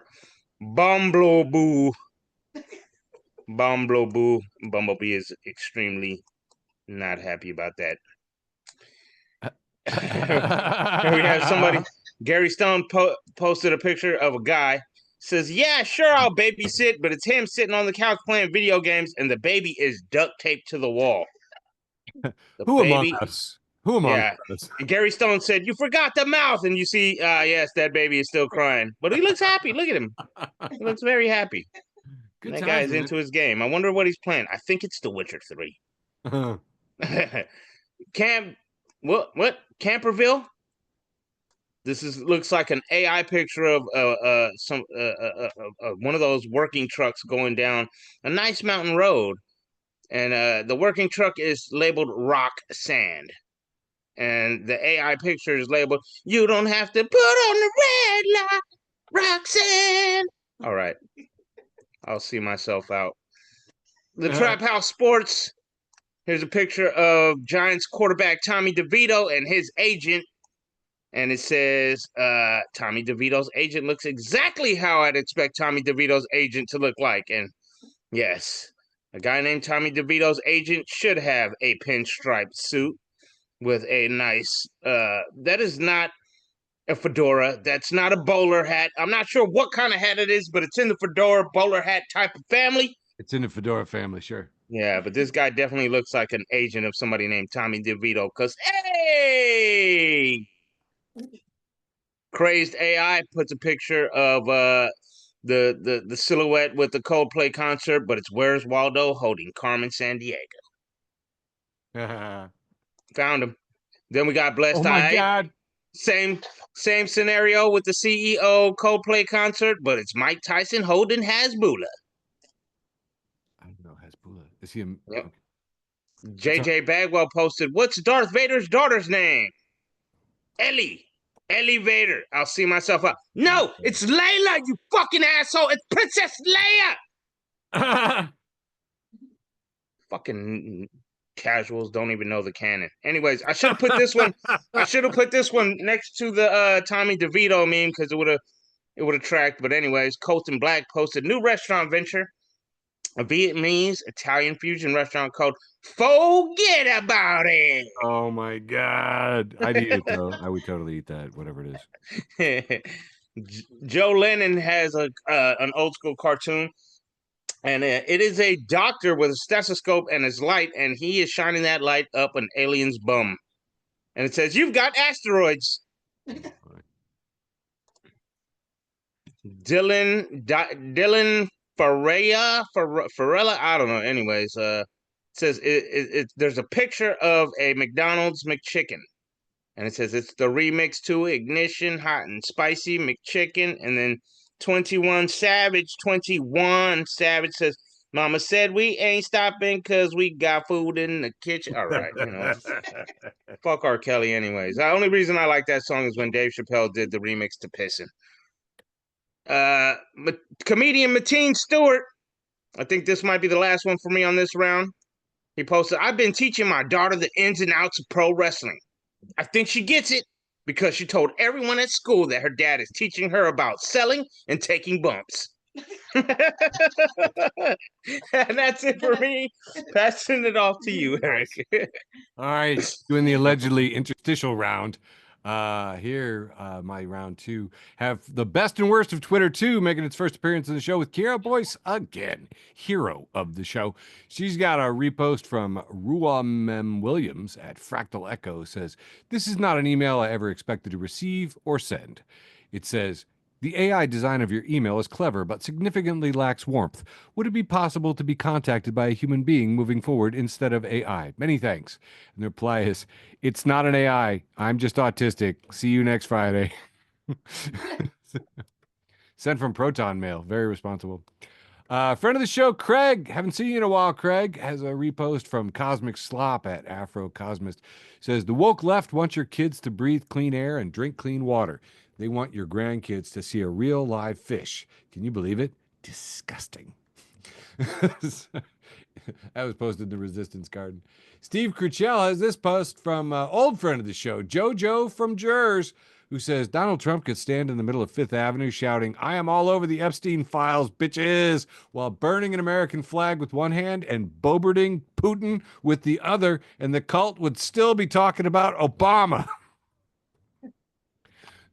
Bumblebee. Bumblebee. Bumblebee is extremely not happy about that. Here we have somebody. Gary Stone posted a picture of a guy. Says, yeah, sure, I'll babysit, but it's him sitting on the couch playing video games, and the baby is duct taped to the wall. Who among us? Who among us? And Gary Stone said, you forgot the mouth. And you see, yes, that baby is still crying. But he looks happy. Look at him. He looks very happy. Good that times, guy is man. into his game. I wonder what he's playing. I think it's The Witcher 3. What? Camperville? This looks like an AI picture of one of those working trucks going down a nice mountain road, and the working truck is labeled rock sand, and the AI picture is labeled "You don't have to put on the red light, rock sand." All right, I'll see myself out. The Trap House Sports. Here's a picture of Giants quarterback Tommy DeVito and his agent. And it says, Tommy DeVito's agent looks exactly how I'd expect Tommy DeVito's agent to look like. And yes, a guy named Tommy DeVito's agent should have a pinstripe suit with a nice, that is not a fedora. That's not a bowler hat. I'm not sure what kind of hat it is, but it's in the fedora bowler hat type of family. It's in the fedora family, sure. Yeah, but this guy definitely looks like an agent of somebody named Tommy DeVito. Because, hey! Crazed AI puts a picture of the silhouette with the Coldplay concert, but it's Where's Waldo holding Carmen Sandiego. Found him. Then we got Blessed Oh my Eye. God. Same scenario with the CEO Coldplay concert, but it's Mike Tyson holding Hasbulla. I don't know Hasbulla. Is he? Yep. Okay. JJ Bagwell posted, "What's Darth Vader's daughter's name?" Ellie. Ellie Vader. I'll see myself out. No, it's Layla, you fucking asshole. It's Princess Leia. Fucking casuals don't even know the canon. Anyways, I should have put this one. I should have put this one next to the Tommy DeVito meme because it would have tracked. But anyways, Colton Black posted new restaurant venture, a Vietnamese Italian fusion restaurant called Forget About It. Oh my God. I'd eat it though. I would totally eat that, whatever it is. Joe Lennon has an old school cartoon, and it is a doctor with a stethoscope and his light, and he is shining that light up an alien's bum. And it says, "You've got asteroids." Dylan Farella, I don't know. Anyways, it says there's a picture of a McDonald's McChicken, and it says it's the remix to Ignition Hot and Spicy McChicken, and then 21 Savage says, "Mama said we ain't stopping because we got food in the kitchen." All right, fuck R. Kelly. Anyways, the only reason I like that song is when Dave Chappelle did the remix to Pissin'. Comedian Mateen Stewart. I think this might be the last one for me on this round. He posted, I've been teaching my daughter the ins and outs of pro wrestling. I think she gets it because she told everyone at school that her dad is teaching her about selling and taking bumps. And that's it for me. Passing it off to you, Eric. All right, doing the allegedly interstitial round. My round 2 have the best and worst of Twitter 2 making its first appearance in the show with Kira Boyce again, hero of the show. She's got a repost from Ruamem Williams at Fractal Echo. Says, this is not an email I ever expected to receive or send. It says, the AI design of your email is clever, but significantly lacks warmth. Would it be possible to be contacted by a human being moving forward instead of AI? Many thanks. And the reply is, it's not an AI. I'm just autistic. See you next Friday. Sent from Proton Mail. Very responsible. Friend of the show, Craig. Haven't seen you in a while, Craig. Has a repost from Cosmic Slop at Afro Cosmist. Says, the woke left wants your kids to breathe clean air and drink clean water. They want your grandkids to see a real live fish. Can you believe it? Disgusting. That was posted in the Resistance Garden. Steve Cruchell has this post from old friend of the show, JoJo from Jers, who says, Donald Trump could stand in the middle of Fifth Avenue shouting, I am all over the Epstein files, bitches, while burning an American flag with one hand and bobarding Putin with the other, and the cult would still be talking about Obama.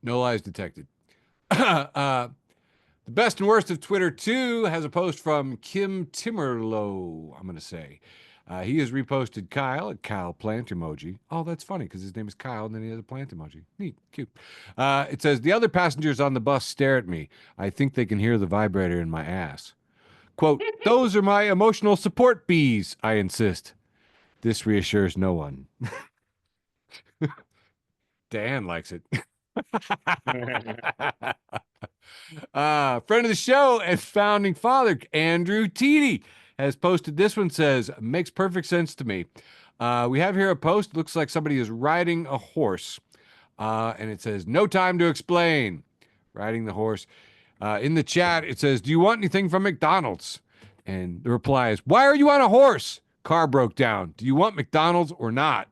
No lies detected. The best and worst of Twitter 2 has a post from Kim Timmerlow, I'm going to say. He has reposted Kyle at Kyle Plant Emoji. Oh, that's funny because his name is Kyle and then he has a plant emoji. Neat, cute. It says, the other passengers on the bus stare at me. I think they can hear the vibrator in my ass. Quote, those are my emotional support bees, I insist. This reassures no one. Dan likes it. Friend of the show and founding father, Andrew Teedy, has posted this one. Says, makes perfect sense to me. We have here a post. Looks like somebody is riding a horse. And it says, no time to explain. Riding the horse. In the chat, it says, do you want anything from McDonald's? And the reply is, why are you on a horse? Car broke down. Do you want McDonald's or not?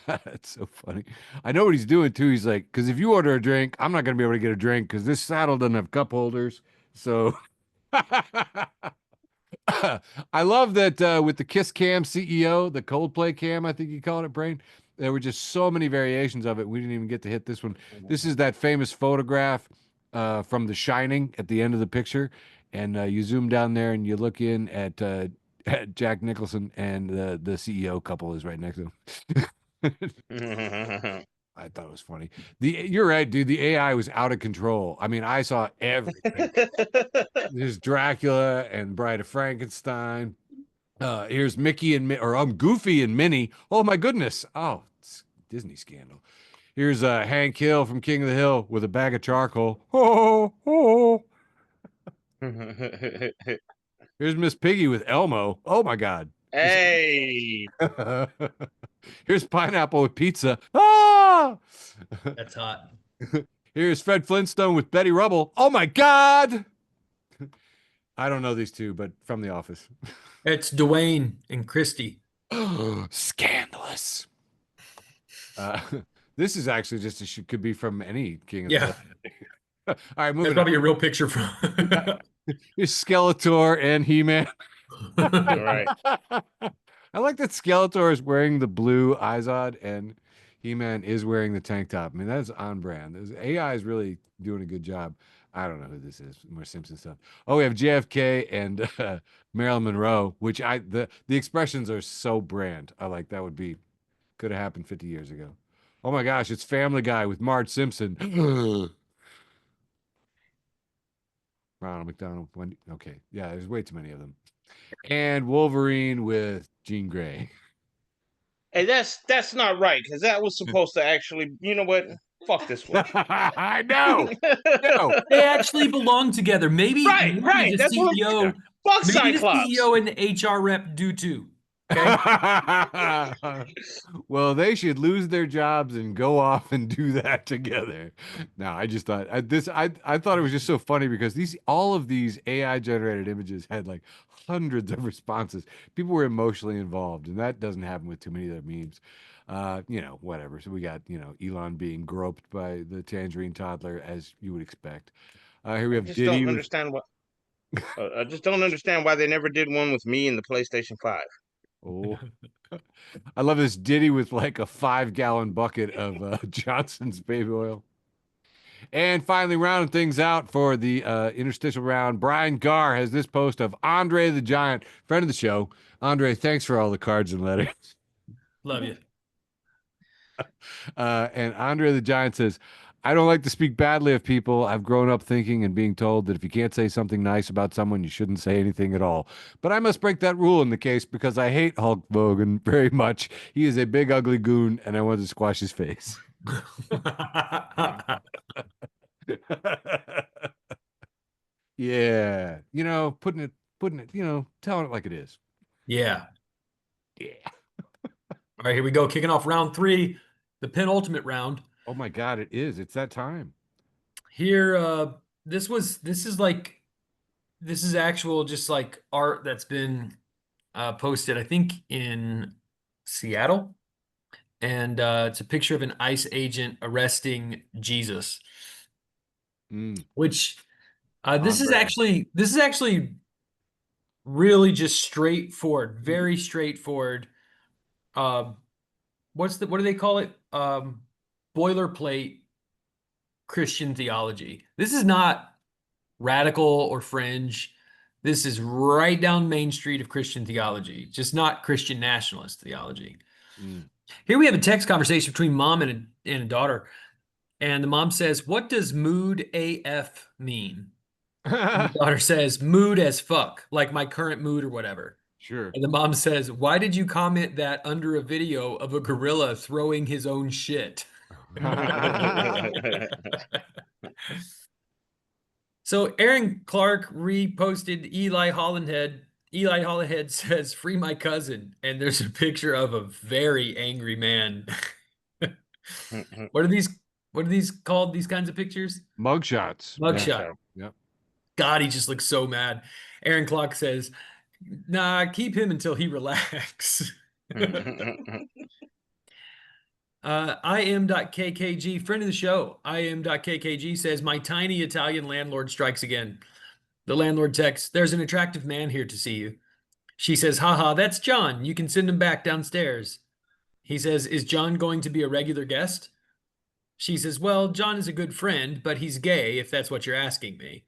That's so funny. I know what he's doing too. He's like, because if you order a drink, I'm not going to be able to get a drink because this saddle doesn't have cup holders. So I love that with the Kiss Cam CEO, the Coldplay Cam, I think you called it, Brain. There were just so many variations of it. We didn't even get to hit this one. This is that famous photograph from The Shining at the end of the picture. And you zoom down there and you look in at Jack Nicholson, and the CEO couple is right next to him. I thought it was funny. You're right, dude. The AI was out of control. I mean, I saw everything. There's Dracula and Bride of Frankenstein. Here's Mickey and Goofy and Minnie. Oh my goodness. Oh, it's Disney scandal. Here's Hank Hill from King of the Hill with a bag of charcoal. Oh, oh. Here's Miss Piggy with Elmo. Oh my God. Hey. Here's Pineapple with pizza. Ah! That's hot. Here's Fred Flintstone with Betty Rubble. Oh my God. I don't know these two, but from The Office. It's Dwayne and Christy. Scandalous. This is actually just could be from any King of the Hill. All right, moving on. That's probably a real picture from. Here's Skeletor and He-Man. All right. I like that Skeletor is wearing the blue Izod and He-Man is wearing the tank top. I mean, that's on brand. AI is really doing a good job. I don't know who this is. More Simpson stuff. Oh, we have JFK and Marilyn Monroe, which the expressions are so brand. I like that could have happened 50 years ago. Oh my gosh, it's Family Guy with Marge Simpson. Ronald McDonald. Wendy. Okay. Yeah, there's way too many of them. And Wolverine with Jean Grey. Hey, that's not right, because that was supposed to actually, you know what? Fuck this one. I know. No. They actually belong together. Maybe Right. the That's what CEO, Fuck maybe the Cyclops. CEO and the HR rep do too. Okay. Well, they should lose their jobs and go off and do that together. No, I just thought I thought it was just so funny because all of these AI generated images had like hundreds of responses. People were emotionally involved, and that doesn't happen with too many of their memes. Whatever. So we got, Elon being groped by the tangerine toddler, as you would expect. Here we I have just Diddy don't with understand what. I just don't understand why they never did one with me in the PlayStation 5. oh. I love this Diddy with like a 5-gallon bucket of Johnson's baby oil. And finally, rounding things out for the interstitial round, Brian Garr has this post of Andre the Giant, friend of the show. Andre, thanks for all the cards and letters. Love you. And Andre the Giant says, I don't like to speak badly of people. I've grown up thinking and being told that if you can't say something nice about someone, you shouldn't say anything at all. But I must break that rule in the case because I hate Hulk Hogan very much. He is a big, ugly goon, and I want to squash his face. Yeah. Putting it, telling it like it is. Yeah. Yeah. All right, here we go. Kicking off round 3, the penultimate round. Oh my God, it is. It's that time. Here, this is actual just like art that's been posted, I think, in Seattle. And it's a picture of an ICE agent arresting Jesus, Mm. which this is Andre. actually really just straightforward, very straightforward. What do they call it? Boilerplate Christian theology. This is not radical or fringe. This is right down Main Street of Christian theology, just not Christian nationalist theology. Mm. Here we have a text conversation between mom and a daughter. And the mom says, "What does mood AF mean?" And the daughter says, "Mood as fuck, like my current mood or whatever." Sure. And the mom says, "Why did you comment that under a video of a gorilla throwing his own shit?" So Aaron Clark reposted Eli Hollandhead. Eli Hollandhead says, "Free my cousin." And there's a picture of a very angry man. What are these called? These kinds of pictures? Mugshots. Yeah. Mugshot. Yep. God, he just looks so mad. Aaron Clark says, "Nah, keep him until he relax." IM.kkg, friend of the show, IM.kkg says, "My tiny Italian landlord strikes again." The landlord texts, "There's an attractive man here to see you." She says, "Haha, that's John. You can send him back downstairs." He says, "Is John going to be a regular guest?" She says, "Well, John is a good friend, but he's gay, if that's what you're asking me."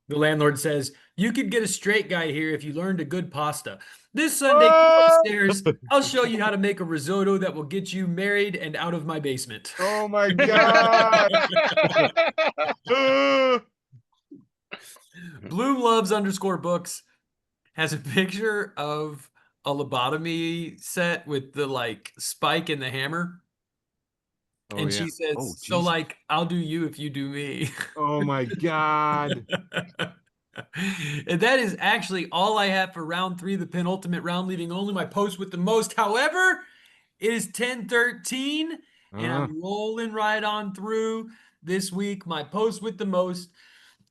The landlord says, "You could get a straight guy here if you learned a good pasta. This Sunday, come upstairs. I'll show you how to make a risotto that will get you married and out of my basement." Oh my God. Bloom loves_books has a picture of a lobotomy set with the like spike and the hammer. Oh, And yeah. she says, Oh, "So Jesus. like, I'll do you if you do me." Oh my God. And that is actually all I have for round 3, the penultimate round, leaving only my post with the most. However, it is 10:13 and I'm rolling right on through. This week, my post with the most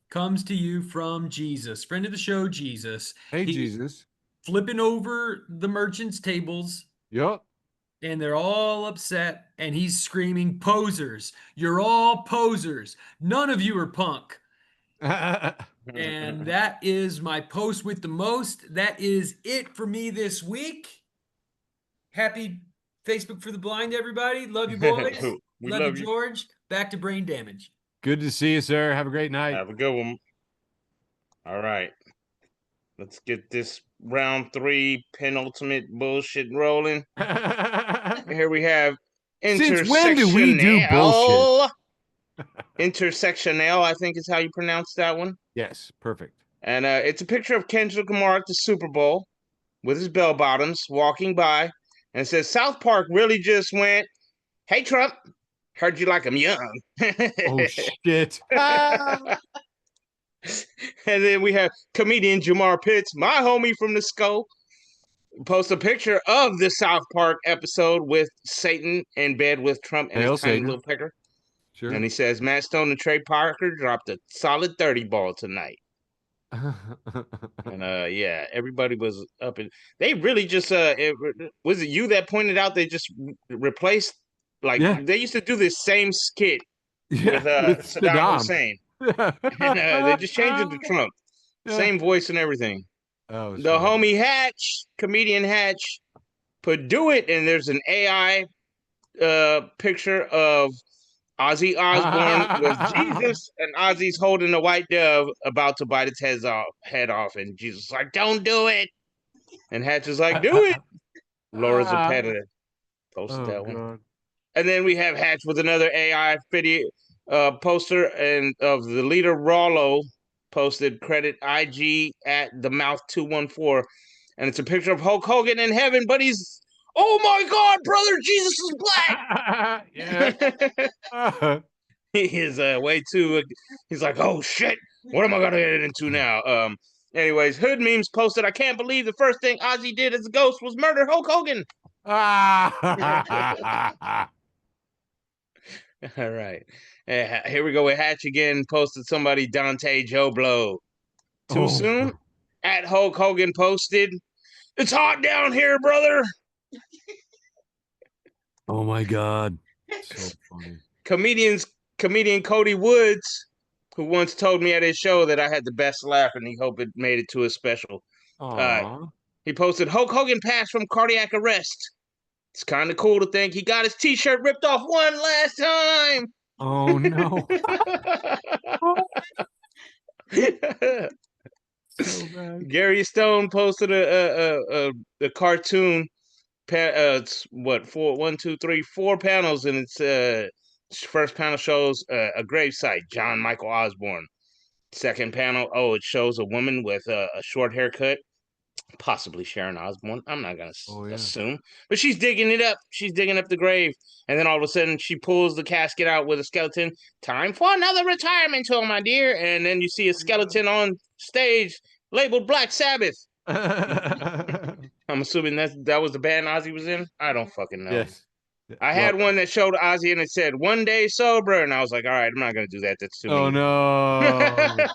comes to you from Jesus, friend of the show, Jesus. Hey, He's Jesus. flipping over the merchants' tables Yep. and they're all upset and he's screaming, "Posers, you're all posers. None of you are punk." And that is my post with the most. That is it for me this week. Happy Facebook for the Blind, everybody. Love you, boys. We Love you, love you. George. Back to brain damage. Good to see you, sir. Have a great night. Have a good one. All right. Let's get this round 3 penultimate bullshit rolling. Here we have Since when do we do bullshit? Intersectional, I think is how you pronounce that one. Yes, perfect. And it's a picture of Kendrick Lamar at the Super Bowl with his bell bottoms walking by. And it says, "South Park really just went, hey, Trump, heard you like 'em young." Oh, shit. And then we have comedian Jamar Pitts, my homie from the Skull. posts a picture of the South Park episode with Satan in bed with Trump and his Hail tiny Satan. little pecker. Sure. And he says Matt Stone and Trey Parker dropped a solid 30 ball tonight. And yeah, everybody was up and they really just was it you that pointed out they just replaced they used to do this same skit with Saddam Hussein. And they just changed it to Trump. Same voice and everything. Oh, The homie Hatch, comedian Hatch, put do it, and there's an AI picture of Ozzy Osbourne with Jesus, and Ozzy's holding a white dove about to bite its head off, and Jesus is like, "Don't do it," and Hatch is like, "Do it." Laura Zapata posted that one, and then we have Hatch with another AI video poster, and of the leader Rollo posted credit IG at the mouth 214, and it's a picture of Hulk Hogan in heaven, but he's oh my God, brother, Jesus is black. Yeah. He is way too. He's like, oh shit, what am I gonna get into now? Anyways, Hood memes posted. I can't believe the first thing Ozzy did as a ghost was murder Hulk Hogan. All right, here we go with Hatch again. Posted somebody Dante Joe Blow. Too soon. At Hulk Hogan posted, "It's hot down here, brother." Oh my God, so funny. Comedian Cody Woods, who once told me at his show that I had the best laugh, and he hoped it made it to his special. He posted, Hulk Hogan passed from cardiac arrest. It's kind of cool to think he got his t-shirt ripped off one last time. Oh no. So bad. Gary Stone posted a cartoon. It's what, four panels, and it's first panel shows a gravesite, John Michael Osborne. Second panel, it shows a woman with a short haircut, possibly Sharon Osbourne. I'm not gonna assume, but she's digging it up. She's digging up the grave, and then all of a sudden she pulls the casket out with a skeleton. Time for another retirement tour, my dear. And then you see a skeleton on stage labeled Black Sabbath. I'm assuming that was the band Ozzy was in. I don't fucking know. Yes. I had one that showed Ozzy and it said 1 day sober, and I was like, all right, I'm not gonna do that. That's too mean. Oh no.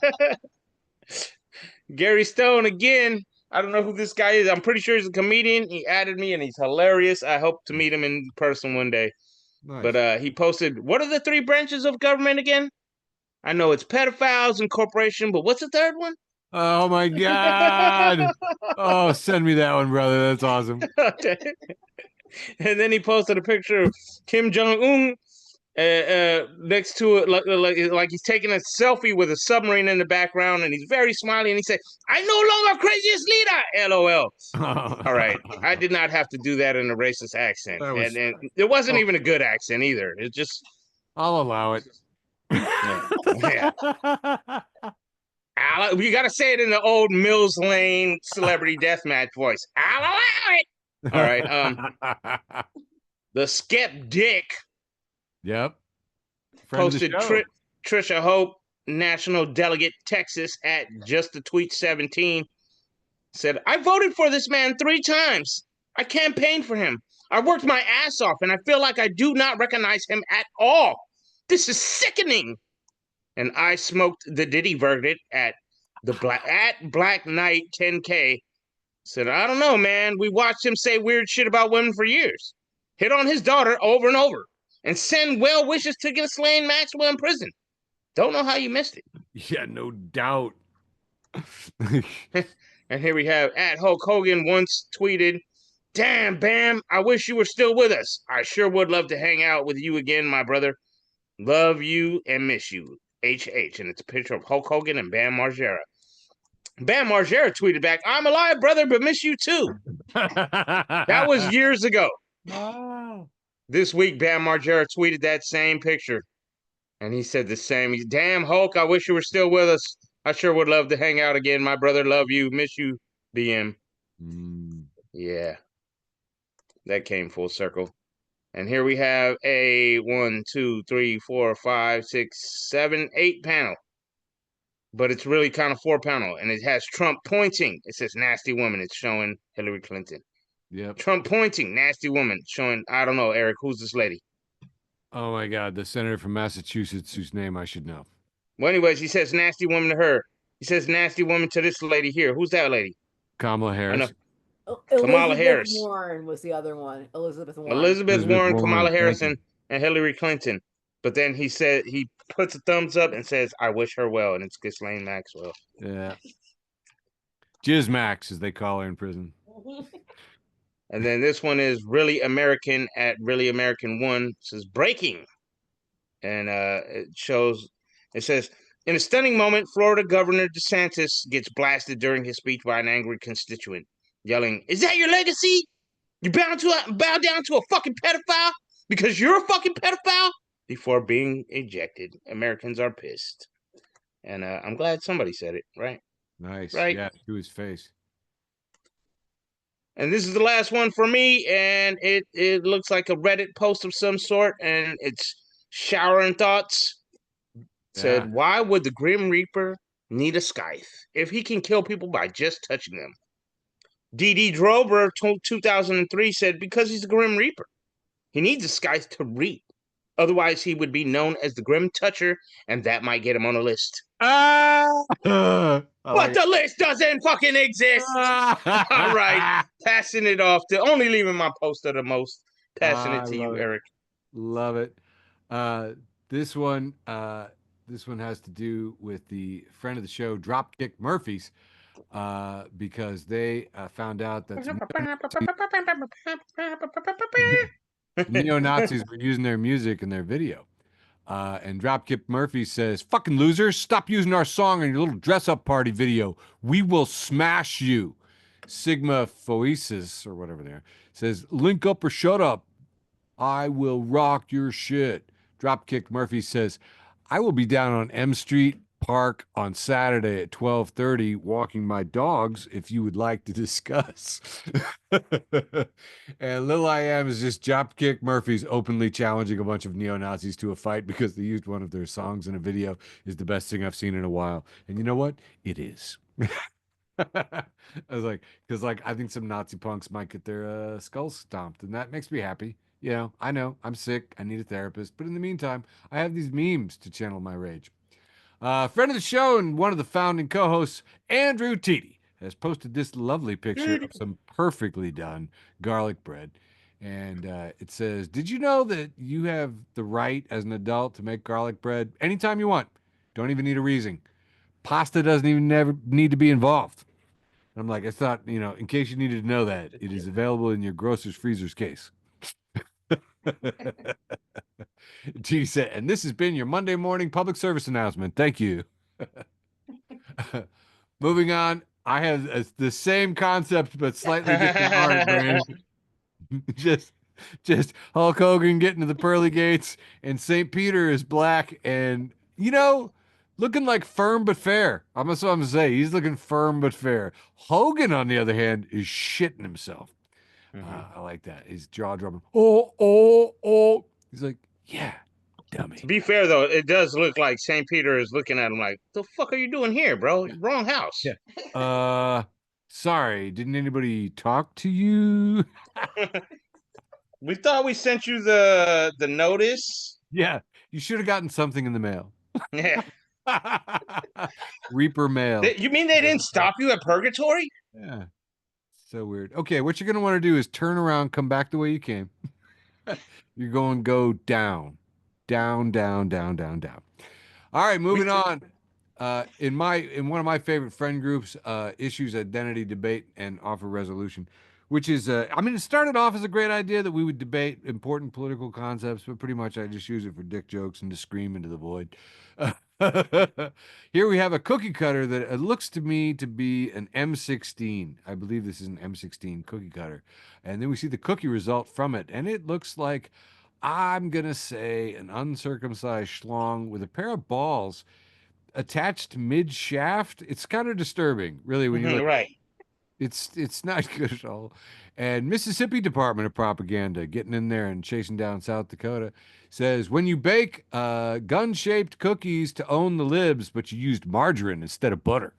Gary Stone again. I don't know who this guy is. I'm pretty sure he's a comedian. He added me and he's hilarious. I hope to meet him in person one day. Nice. But he posted, what are the 3 branches of government again? I know it's pedophiles and corporation, but what's the third one? Oh my God. Oh, send me that one, brother. That's awesome. And then he posted a picture of Kim Jong-un next to it, like he's taking a selfie with a submarine in the background, and he's very smiley, and he said, "I'm no longer craziest leader." LOL. All right, I did not have to do that in a racist accent, and it wasn't even a good accent either. It's just, I'll allow it. Yeah. You got to say it in the old Mills Lane Celebrity Deathmatch voice. I'll allow it. All right. The Skeptic. Yep. Posted Trisha Hope, National Delegate, Texas, at Just the Tweet 17. Said, I voted for this man 3 times. I campaigned for him. I worked my ass off, and I feel like I do not recognize him at all. This is sickening. And I smoked the Diddy verdict at Black Knight 10K. Said, I don't know, man. We watched him say weird shit about women for years. Hit on his daughter over and over. And send well wishes to Ghislaine Maxwell in prison. Don't know how you missed it. Yeah, no doubt. And here we have at Hulk Hogan once tweeted, damn, Bam, I wish you were still with us. I sure would love to hang out with you again, my brother. Love you and miss you. HH. And it's a picture of Hulk Hogan and Bam Margera. Bam Margera tweeted back, I'm alive, brother, but miss you too. That was years ago. Wow. This week, Bam Margera tweeted that same picture. And he said the same. Damn, Hulk, I wish you were still with us. I sure would love to hang out again. My brother, love you. Miss you, BM. Yeah. That came full circle. And here we have a 1, 2, 3, 4, 5, 6, 7, 8 panel. but it's really kind of 4 panel, and it has Trump pointing. It says nasty woman. It's showing Hillary Clinton. Yep. Trump pointing, nasty woman, showing, I don't know, Eric, who's this lady? Oh my God, the senator from Massachusetts whose name I should know. Well, anyways, he says nasty woman to her. He says nasty woman to this lady here. Who's that lady? Kamala I know. Harris. Kamala Elizabeth Harris. Warren was the other one. Elizabeth Warren. Elizabeth Warren, Kamala Harris, Thank you. and Hillary Clinton. But then he said, he puts a thumbs up and says, I wish her well. And it's Ghislaine Maxwell. Yeah. Jizz Max, as they call her in prison. And then this one is Really American at Really American 1. It says breaking. And it says, in a stunning moment, Florida Governor DeSantis gets blasted during his speech by an angry constituent, yelling, "Is that your legacy? You bow down to a fucking pedophile because you're a fucking pedophile?" Before being ejected. Americans are pissed. And I'm glad somebody said it, right? Nice. Right. Yeah, to his face. And this is the last one for me, and it looks like a Reddit post of some sort, and it's showering thoughts. Said, Yeah. why would the Grim Reaper need a scythe if he can kill people by just touching them? D.D. Drober, 2003, said, because he's the Grim Reaper. He needs a scythe to reap. Otherwise, he would be known as the Grim Toucher, and that might get him on a list. But the list doesn't fucking exist. All right. Passing it off to only leaving my post of the most. Passing it to you, Eric. Love it. This one has to do with the friend of the show, Dropkick Murphys, because they found out that neo-Nazis were using their music in their video. And Dropkick Murphy says, fucking losers, stop using our song in your little dress-up party video. We will smash you. Sigma Phoesis, or whatever they are, says, link up or shut up. I will rock your shit. Dropkick Murphy says, I will be down on M Street Park on Saturday at 12:30 walking my dogs if you would like to discuss. And Lil I Am is just Dropkick Murphy's openly challenging a bunch of neo-Nazis to a fight because they used one of their songs in a video is the best thing I've seen in a while. And you know what? It is. I was like, because like I think some Nazi punks might get their skulls stomped, and that makes me happy. You know, I know I'm sick. I need a therapist, but in the meantime, I have these memes to channel my rage. Friend of the show and one of the founding co-hosts, Andrew Teedy, has posted this lovely picture of some perfectly done garlic bread. And it says, did you know that you have the right as an adult to make garlic bread anytime you want? Don't even need a reason. Pasta doesn't even never need to be involved. And I'm like, I thought, you know, in case you needed to know that, it is available in your grocer's freezer's case. G said, and this has been your Monday morning public service announcement. Thank you. Moving on, I have the same concept but slightly different art, Brandon. just Hulk Hogan getting to the pearly gates, and St. Peter is black and, you know, looking like firm but fair. That's what I'm gonna say. He's looking firm but fair. Hogan, on the other hand, is shitting himself. I like that. His jaw dropping. Oh. He's like, yeah, dummy. To be fair, though, it does look like St. Peter is looking at him like, the fuck are you doing here, bro? Wrong house. Yeah. Sorry, didn't anybody talk to you? We thought we sent you the notice. Yeah, you should have gotten something in the mail. Yeah. Reaper mail. You mean they didn't stop you at Purgatory? Yeah. So weird. Okay, what you're going to want to do is turn around, come back the way you came. You're going to go down. Down. All right, moving on. In one of my favorite friend groups, issues, identity, debate, and offer resolution, which is, it started off as a great idea that we would debate important political concepts, but pretty much I just use it for dick jokes and to scream into the void. Here we have a cookie cutter that it looks to me to be an M16. I believe this is an M16 cookie cutter. And then we see the cookie result from it, and it looks like, I'm going to say, an uncircumcised schlong with a pair of balls attached mid-shaft. It's kind of disturbing, really, when you look. Right. It's not good at all. And Mississippi Department of Propaganda getting in there and chasing down South Dakota says when you bake gun-shaped cookies to own the libs, but you used margarine instead of butter.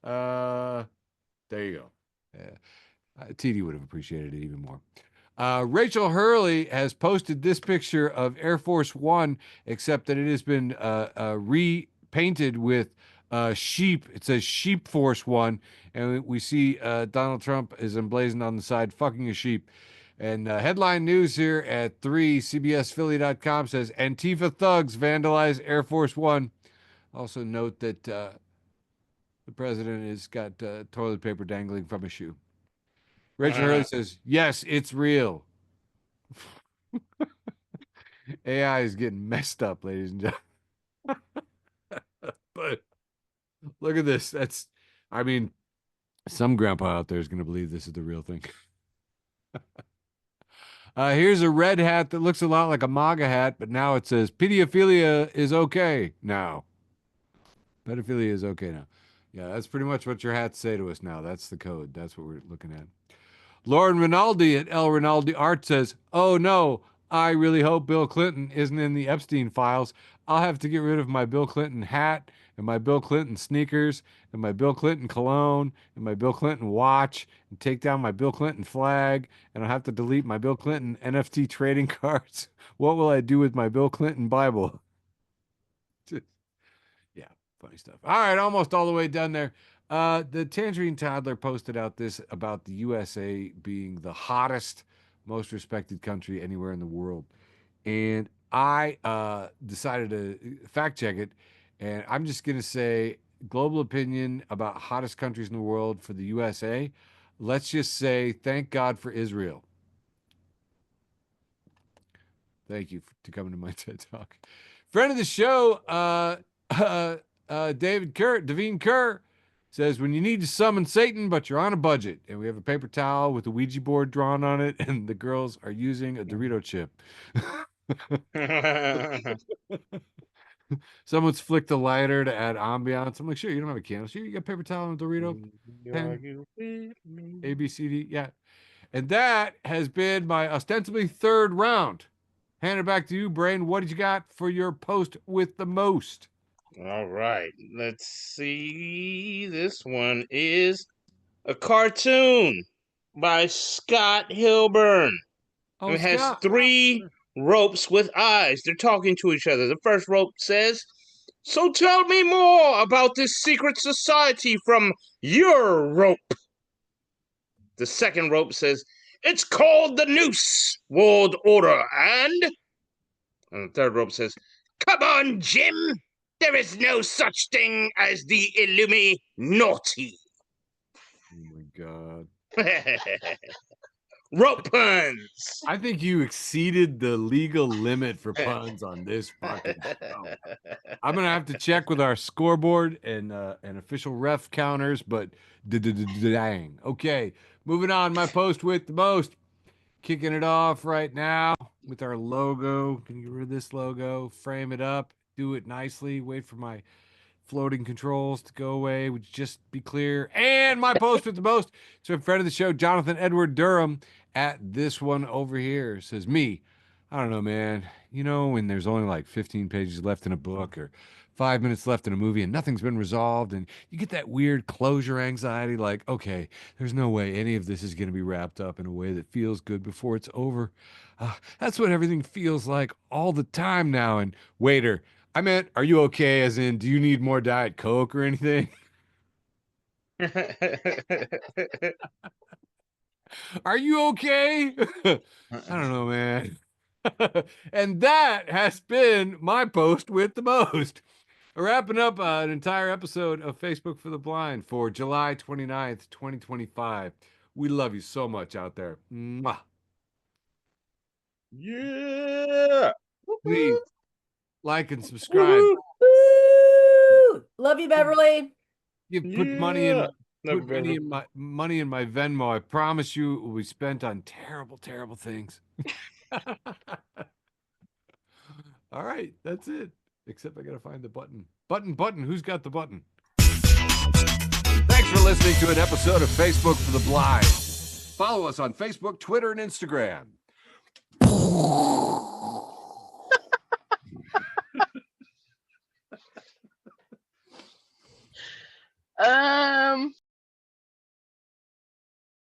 uh, there you go. Yeah. TD would have appreciated it even more. Rachel Hurley has posted this picture of Air Force One, except that it has been repainted with sheep. It says Sheep Force One, and we see Donald Trump is emblazoned on the side, fucking a sheep. And headline news here at 3, CBSPhilly.com says Antifa thugs vandalize Air Force One. Also note that the president has got toilet paper dangling from a shoe. Rachel Hurley says, yes, it's real. AI is getting messed up, ladies and gentlemen. But look at this. I mean, some grandpa out there is going to believe this is the real thing. Here's a red hat that looks a lot like a MAGA hat, but now it says pedophilia is okay now. Pedophilia is okay now. Yeah, that's pretty much what your hats say to us now. That's the code. That's what we're looking at. Lauren Rinaldi at El Rinaldi Art says, oh no, I really hope Bill Clinton isn't in the Epstein files. I'll have to get rid of my Bill Clinton hat and my Bill Clinton sneakers and my Bill Clinton cologne and my Bill Clinton watch and take down my Bill Clinton flag, and I'll have to delete my Bill Clinton NFT trading cards. What will I do with my Bill Clinton Bible? Yeah, funny stuff. All right, almost all the way done there. The Tangerine Toddler posted out this about the USA being the hottest, most respected country anywhere in the world. And I decided to fact check it. And I'm just going to say global opinion about hottest countries in the world for the USA. Let's just say thank God for Israel. Thank you to coming to my TED Talk. Friend of the show, Devine Kerr says, when you need to summon Satan, but you're on a budget, and we have a paper towel with a Ouija board drawn on it, and the girls are using a Dorito chip. Someone's flicked a lighter to add ambiance. I'm like, sure, you don't have a candle. Sure, you got a paper towel and a Dorito. Pen, A, B, C, D. Yeah. And that has been my ostensibly third round. Hand it back to you, Brain. What did you got for your post with the most? All right, let's see. This one is a cartoon by Scott Hilburn. Oh, It has Scott. 3 ropes with eyes. They're talking to each other. The first rope says, so tell me more about this secret society from your rope. The second rope says, it's called the Noose World Order. And the third rope says, come on, Jim. There is no such thing as the Illuminati. Oh, my God. Rope puns. I think you exceeded the legal limit for puns on this fucking show. I'm gonna have to check with our scoreboard and official ref counters, but dang. Okay, moving on. My post with the most, kicking it off right now with our logo. Can you get rid of this logo? Frame it up. Do it nicely. Wait for my floating controls to go away. Would you just be clear? And my post with the most. So a friend of the show, Jonathan Edward Durham, at this one over here says, me, I don't know, man. You know, when there's only like 15 pages left in a book or 5 minutes left in a movie and nothing's been resolved, and you get that weird closure anxiety, like, okay, there's no way any of this is going to be wrapped up in a way that feels good before it's over. That's what everything feels like all the time now. And waiter, I meant, are you okay? As in, do you need more Diet Coke or anything? Are you okay? I don't know, man. And that has been my post with the most. Wrapping up an entire episode of Facebook for the Blind for July 29th, 2025. We love you so much out there. Mwah. Yeah. Please like and subscribe. Woo! Love you, Beverly. You put money in Yeah. put money in my Venmo. I promise you it will be spent on terrible, terrible things. All right, that's it. Except I gotta find the button. Button. Who's got the button? Thanks for listening to an episode of Facebook for the Blind. Follow us on Facebook, Twitter, and Instagram.